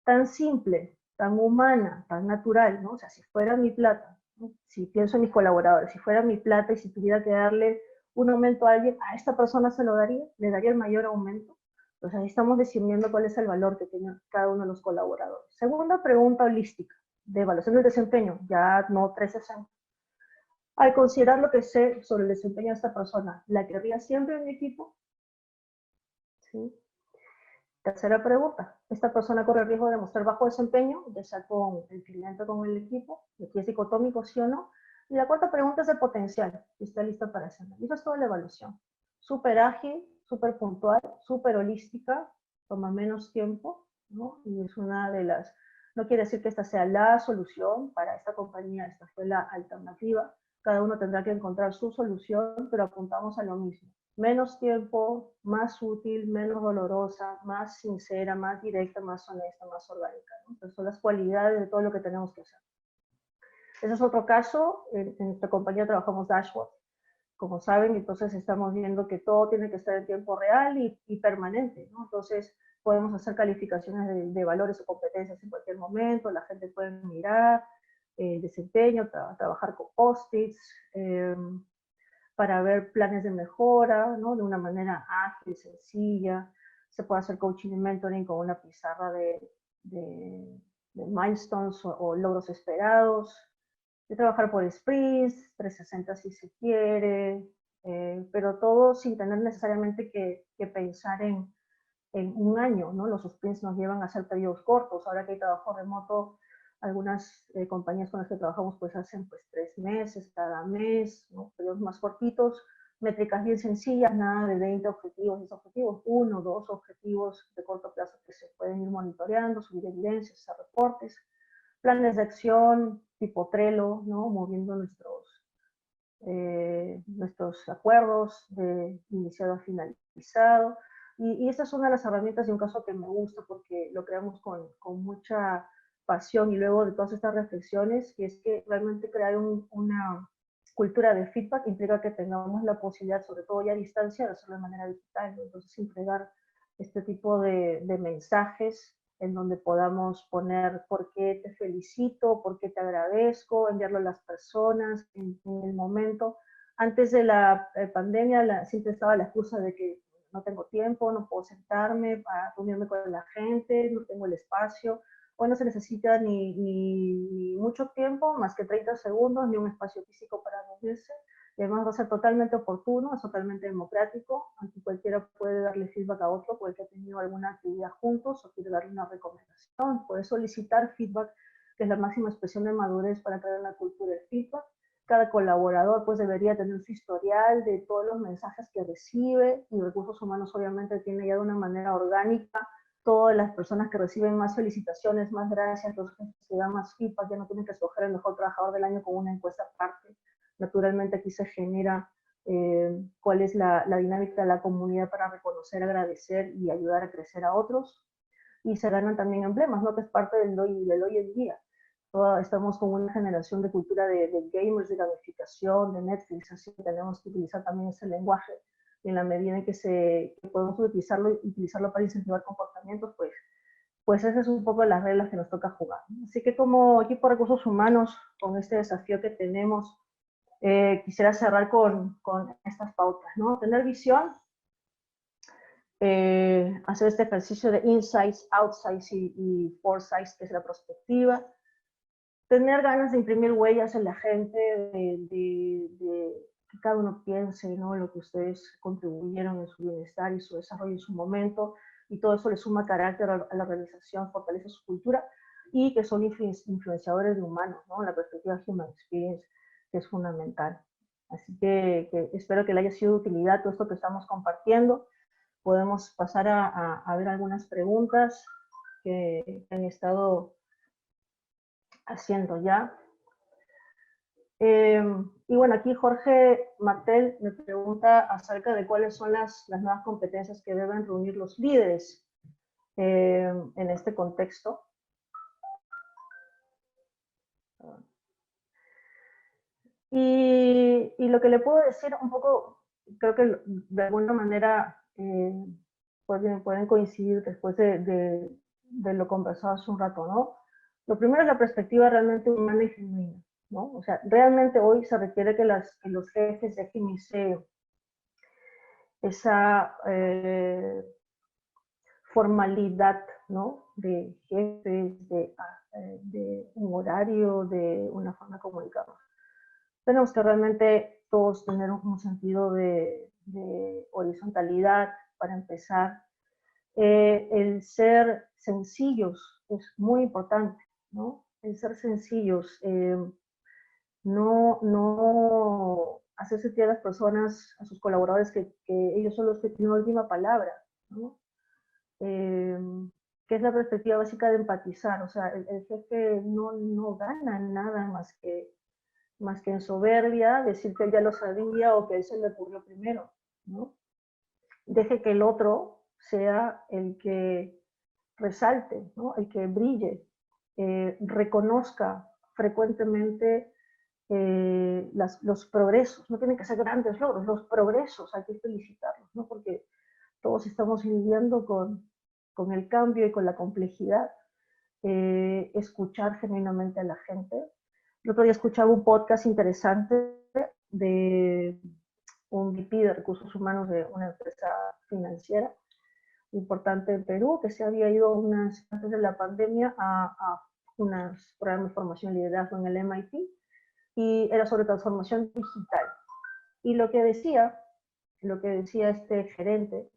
tan simple, tan humana, tan natural, ¿no? O sea, si fuera mi plata, ¿no? Si pienso en mis colaboradores, si fuera mi plata y si tuviera que darle un aumento a alguien, a esta persona se lo daría, le daría el mayor aumento. Entonces ahí estamos decidiendo cuál es el valor que tiene cada uno de los colaboradores. Segunda pregunta holística, de evaluación del desempeño, ya no 360. Al considerar lo que sé sobre el desempeño de esta persona, ¿la querría siempre en mi equipo? ¿Sí? Tercera pregunta, ¿esta persona corre el riesgo de mostrar bajo desempeño, ya sea con el cliente o con el equipo? Y aquí es dicotómico, sí o no. Y la cuarta pregunta es el potencial, si está lista para hacerlo. Y eso es toda la evaluación. Súper ágil, súper puntual, súper holística, toma menos tiempo, ¿no? Y es una de las, no quiere decir que esta sea la solución para esta compañía, esta fue la alternativa. Cada uno tendrá que encontrar su solución, pero apuntamos a lo mismo. Menos tiempo, más útil, menos dolorosa, más sincera, más directa, más honesta, más orgánica, ¿no? Entonces son las cualidades de todo lo que tenemos que hacer. Ese es otro caso. En nuestra compañía trabajamos dashboard, como saben, entonces estamos viendo que todo tiene que estar en tiempo real y permanente, ¿no? Entonces podemos hacer calificaciones de valores o competencias en cualquier momento, la gente puede mirar el desempeño, trabajar con post-its, para ver planes de mejora, ¿no? De una manera ágil, sencilla. Se puede hacer coaching y mentoring con una pizarra de milestones o logros esperados. De trabajar por sprints, 360 si se quiere, pero todo sin tener necesariamente que pensar en un año, ¿no? Los sprints nos llevan a hacer periodos cortos. Ahora que hay trabajo remoto, algunas compañías con las que trabajamos pues hacen pues 3 meses cada mes, ¿no? Periodos más cortitos, métricas bien sencillas, nada de 20 objetivos, 10 objetivos, 1 o 2 objetivos de corto plazo que se pueden ir monitoreando, subir evidencias, hacer reportes, planes de acción tipo Trello, ¿no? Moviendo nuestros acuerdos de iniciado a finalizado. Y esta es una de las herramientas de un caso que me gusta porque lo creamos con mucha pasión y luego de todas estas reflexiones, que es que realmente crear una cultura de feedback implica que tengamos la posibilidad, sobre todo ya a distancia, de hacerlo de manera digital, ¿no? Entonces entregar este tipo de mensajes en donde podamos poner por qué te felicito, por qué te agradezco, enviarlo a las personas en el momento. Antes de la pandemia siempre estaba la excusa de que no tengo tiempo, no puedo sentarme a reunirme con la gente, no tengo el espacio. Hoy no se necesita ni mucho tiempo, más que 30 segundos, ni un espacio físico para reunirse. Y además va a ser totalmente oportuno, es totalmente democrático. Aquí cualquiera puede darle feedback a otro porque ha tenido alguna actividad juntos o quiere darle una recomendación. Puede solicitar feedback, que es la máxima expresión de madurez para crear una cultura de feedback. Cada colaborador pues debería tener su historial de todos los mensajes que recibe, y Recursos Humanos obviamente tiene ya de una manera orgánica todas las personas que reciben más felicitaciones, más gracias, los que se dan más feedback, ya no tienen que escoger el mejor trabajador del año con una encuesta aparte. Naturalmente aquí se genera cuál es la dinámica de la comunidad para reconocer, agradecer y ayudar a crecer a otros. Y se ganan también emblemas, ¿no? Que es parte del hoy en día. Estamos con una generación de cultura de gamers, de gamificación, de Netflix, así que tenemos que utilizar también ese lenguaje. Y en la medida en que podemos utilizarlo para incentivar comportamientos, pues esas son un poco las reglas que nos toca jugar. Así que como equipo de recursos humanos, con este desafío que tenemos, quisiera cerrar con estas pautas, ¿no? Tener visión, hacer este ejercicio de insights, outsights y foresights, que es la perspectiva, tener ganas de imprimir huellas en la gente, de que cada uno piense, ¿no?, lo que ustedes contribuyeron en su bienestar y su desarrollo en su momento, y todo eso le suma carácter a la organización, fortalece su cultura, y que son influenciadores de humanos, ¿no?, la perspectiva Human Experience, que es fundamental. Así que espero que le haya sido de utilidad todo esto que estamos compartiendo. Podemos pasar a ver algunas preguntas que han estado haciendo ya. Y bueno, aquí Jorge Martel me pregunta acerca de cuáles son las nuevas competencias que deben reunir los líderes en este contexto. Y lo que le puedo decir un poco, creo que de alguna manera pueden coincidir después de lo conversado hace un rato, ¿no? Lo primero es la perspectiva realmente humana y genuina, ¿no? O sea, realmente hoy se requiere que los jefes dejen esa formalidad, ¿no? De jefes, de un horario, de una forma de comunicarnos. Tenemos que realmente todos tener un sentido de horizontalidad para empezar. El ser sencillos es muy importante, ¿no? El ser sencillos, no hacer sentir a las personas, a sus colaboradores, que ellos son los que tienen la última palabra, ¿no? Que es la perspectiva básica de empatizar. O sea, el jefe no gana nada más que en soberbia, decir que él ya lo sabía o que a él se le ocurrió primero, ¿no? Deje que el otro sea el que resalte, ¿no? El que brille, reconozca frecuentemente los progresos. No tienen que ser grandes logros, los progresos hay que felicitarlos, ¿no? Porque todos estamos lidiando con el cambio y con la complejidad. Escuchar genuinamente a la gente. El otro día escuchaba un podcast interesante de un VP de recursos humanos de una empresa financiera importante en Perú, que se había ido antes de la pandemia a unos programas de formación y liderazgo en el MIT, y era sobre transformación digital. Y lo que decía este gerente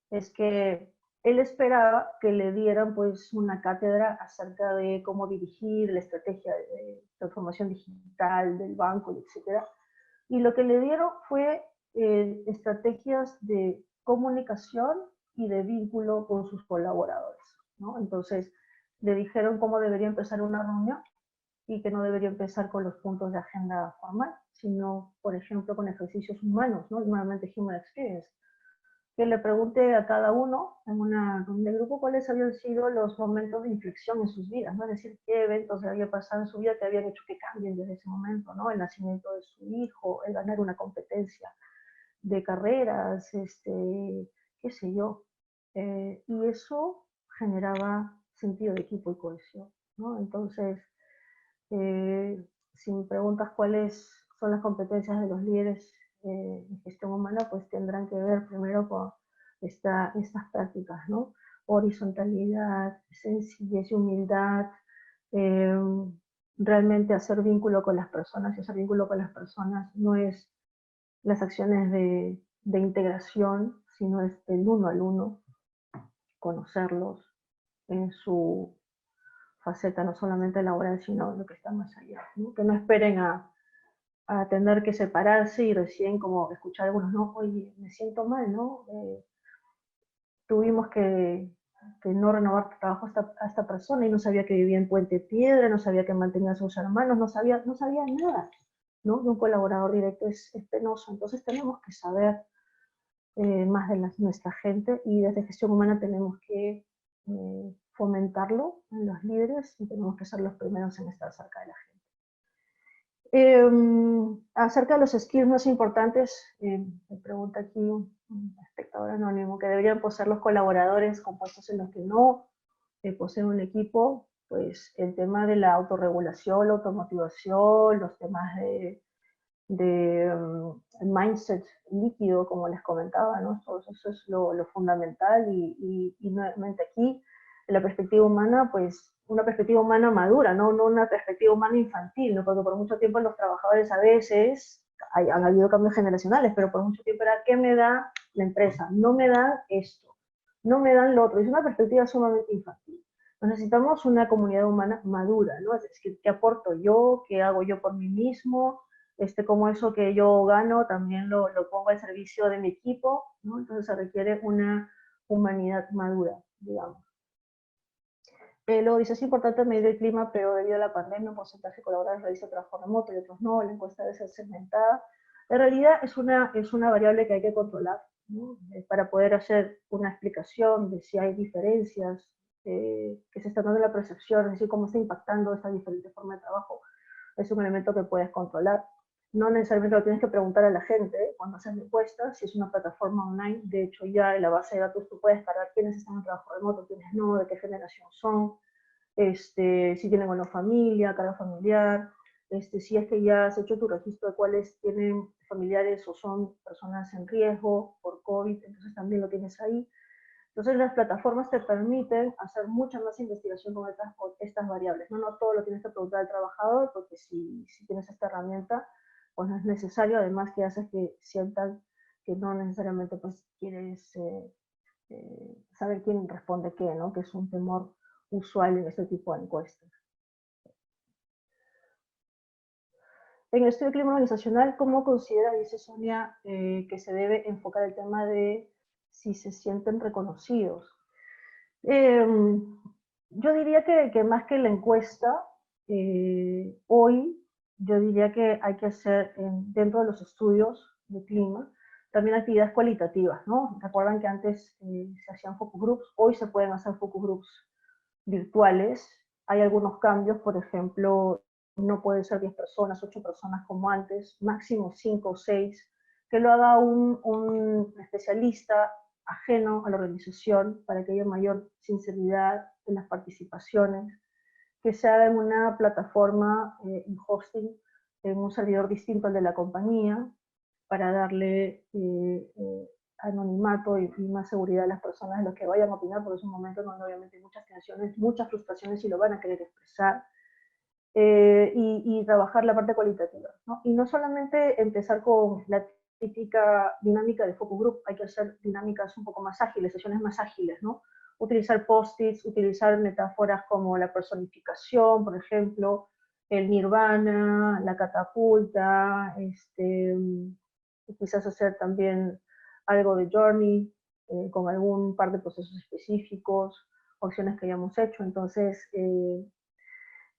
es que él esperaba que le dieran pues una cátedra acerca de cómo dirigir la estrategia de transformación digital del banco, etc. Y lo que le dieron fue estrategias de comunicación y de vínculo con sus colaboradores, ¿no? Entonces le dijeron cómo debería empezar una reunión y que no debería empezar con los puntos de agenda formal, sino, por ejemplo, con ejercicios humanos, ¿no? Nuevamente Human Experience. Que le pregunte a cada uno en una reunión de grupo cuáles habían sido los momentos de inflexión en sus vidas, ¿no? Es decir, qué eventos le había pasado en su vida que habían hecho que cambien desde ese momento, ¿no? El nacimiento de su hijo, el ganar una competencia de carreras, qué sé yo. Y eso generaba sentido de equipo y cohesión, ¿no? Entonces, si me preguntas cuáles son las competencias de los líderes en gestión humana, pues tendrán que ver primero con estas prácticas, ¿no? Horizontalidad, sencillez y humildad, eh, realmente hacer vínculo con las personas, y hacer vínculo con las personas no es las acciones de integración, sino es del uno al uno, conocerlos en su faceta no solamente laboral, sino lo que está más allá, ¿no? Que no esperen a tener que separarse y recién como escuchar algunos, no, oye, me siento mal, ¿no? Tuvimos que no renovar trabajo a esta persona y no sabía que vivía en Puente Piedra, no sabía que mantenía a sus hermanos, no sabía nada, ¿no? De un colaborador directo es penoso. Entonces tenemos que saber más de nuestra gente, y desde gestión humana tenemos que fomentarlo en los líderes y tenemos que ser los primeros en estar cerca de la gente. Acerca de los skills más importantes, me pregunta aquí un espectador anónimo, que deberían poseer los colaboradores con puestos en los que no poseen un equipo. Pues el tema de la autorregulación, la automotivación, los temas de mindset líquido, como les comentaba, ¿no? Todo eso es lo fundamental, y nuevamente aquí, en la perspectiva humana, pues una perspectiva humana madura, no una perspectiva humana infantil, ¿no? Porque por mucho tiempo los trabajadores a veces, han habido cambios generacionales, pero por mucho tiempo era, ¿qué me da la empresa? No me dan esto, no me dan lo otro, es una perspectiva sumamente infantil. Necesitamos una comunidad humana madura, ¿no? Es decir, ¿qué aporto yo? ¿Qué hago yo por mí mismo? Como eso que yo gano también lo pongo al servicio de mi equipo, ¿no? Entonces se requiere una humanidad madura, digamos. Luego dice, es importante medir el clima, pero debido a la pandemia, un porcentaje de colaboradores realiza trabajo remoto y otros no, la encuesta debe ser segmentada. En realidad es una variable que hay que controlar, ¿no? Para poder hacer una explicación de si hay diferencias, que se está dando la percepción, es decir, cómo está impactando esta diferente forma de trabajo, es un elemento que puedes controlar. No necesariamente lo tienes que preguntar a la gente cuando haces encuestas, si es una plataforma online. De hecho, ya en la base de datos tú puedes cargar quiénes están en trabajo remoto, quiénes no, de qué generación son, si tienen o no familia, carga familiar, si es que ya has hecho tu registro de cuáles tienen familiares o son personas en riesgo por COVID, entonces también lo tienes ahí. Entonces las plataformas te permiten hacer mucha más investigación con estas variables. No todo lo tienes que preguntar al trabajador, porque si tienes esta herramienta, pues no es necesario, además que haces que sientan que no necesariamente pues quieres saber quién responde qué, ¿no? Que es un temor usual en este tipo de encuestas. En el estudio de clima organizacional, ¿cómo considera, dice Sonia, que se debe enfocar el tema de si se sienten reconocidos? Yo diría que más que la encuesta, hoy yo diría que hay que hacer dentro de los estudios de clima también actividades cualitativas, ¿no? Recuerdan que antes se hacían focus groups, hoy se pueden hacer focus groups virtuales. Hay algunos cambios, por ejemplo, no pueden ser 10 personas, 8 personas como antes, máximo 5 o 6, que lo haga un especialista ajeno a la organización para que haya mayor sinceridad en las participaciones, que se haga en una plataforma, en hosting, en un servidor distinto al de la compañía, para darle anonimato y más seguridad a las personas de los que vayan a opinar, porque es un momento donde obviamente hay muchas tensiones, muchas frustraciones y lo van a querer expresar, y trabajar la parte cualitativa, ¿no? Y no solamente empezar con la típica dinámica de focus group, hay que hacer dinámicas un poco más ágiles, sesiones más ágiles, ¿no? Utilizar post-its, utilizar metáforas como la personificación, por ejemplo, el nirvana, la catapulta, quizás hacer también algo de journey, con algún par de procesos específicos, acciones que hayamos hecho. Entonces,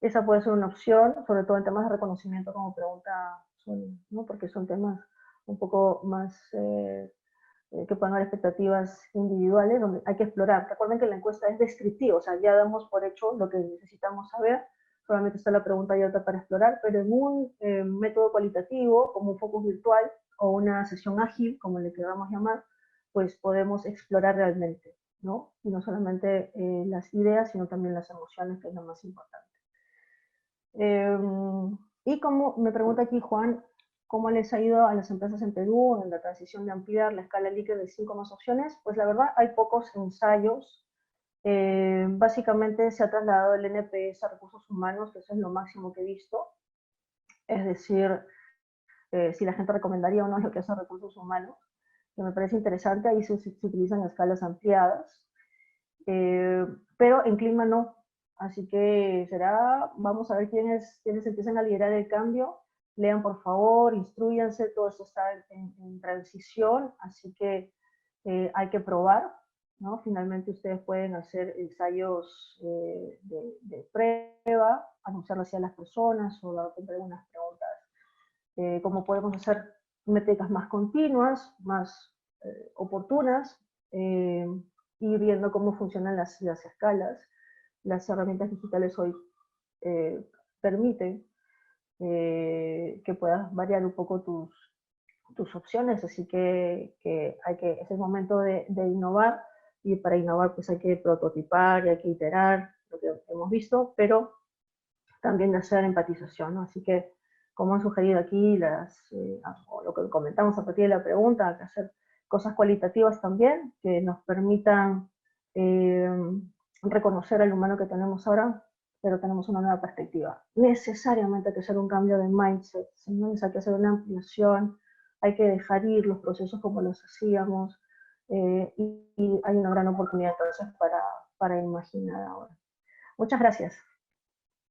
esa puede ser una opción, sobre todo en temas de reconocimiento, como pregunta Sonia, ¿no? Porque son temas un poco más que pueden haber expectativas individuales, donde hay que explorar. Recuerden que la encuesta es descriptiva, o sea, ya damos por hecho lo que necesitamos saber, solamente está la pregunta y otra para explorar, pero en un método cualitativo, como un focus virtual o una sesión ágil, como le queramos llamar, pues podemos explorar realmente, ¿no? Y no solamente las ideas, sino también las emociones, que es lo más importante. Y como me pregunta aquí Juan, ¿cómo les ha ido a las empresas en Perú en la transición de ampliar la escala líquida de 5 más opciones? Pues la verdad hay pocos ensayos. Básicamente se ha trasladado el NPS a recursos humanos, que eso es lo máximo que he visto. Es decir, si la gente recomendaría o no lo que hace recursos humanos, que me parece interesante, ahí se utilizan escalas ampliadas. Pero en clima no. Así que vamos a ver quiénes empiezan a liderar el cambio. Lean por favor, instruyanse, todo esto está en transición, así que hay que probar, ¿no? Finalmente ustedes pueden hacer ensayos de prueba, anunciarlo hacia las personas o dar algunas preguntas. Cómo podemos hacer métricas más continuas, más oportunas, y viendo cómo funcionan las escalas. Las herramientas digitales hoy permiten que puedas variar un poco tus opciones, así que es el momento de innovar, y para innovar pues hay que prototipar y hay que iterar lo que hemos visto, pero también de hacer empatización, ¿no? Así que, como han sugerido aquí, o lo que comentamos a partir de la pregunta, hay que hacer cosas cualitativas también, que nos permitan reconocer al humano que tenemos ahora, pero tenemos una nueva perspectiva. Necesariamente hay que hacer un cambio de mindset, señores, hay que hacer una ampliación, hay que dejar ir los procesos como los hacíamos, y hay una gran oportunidad entonces para imaginar ahora. Muchas gracias.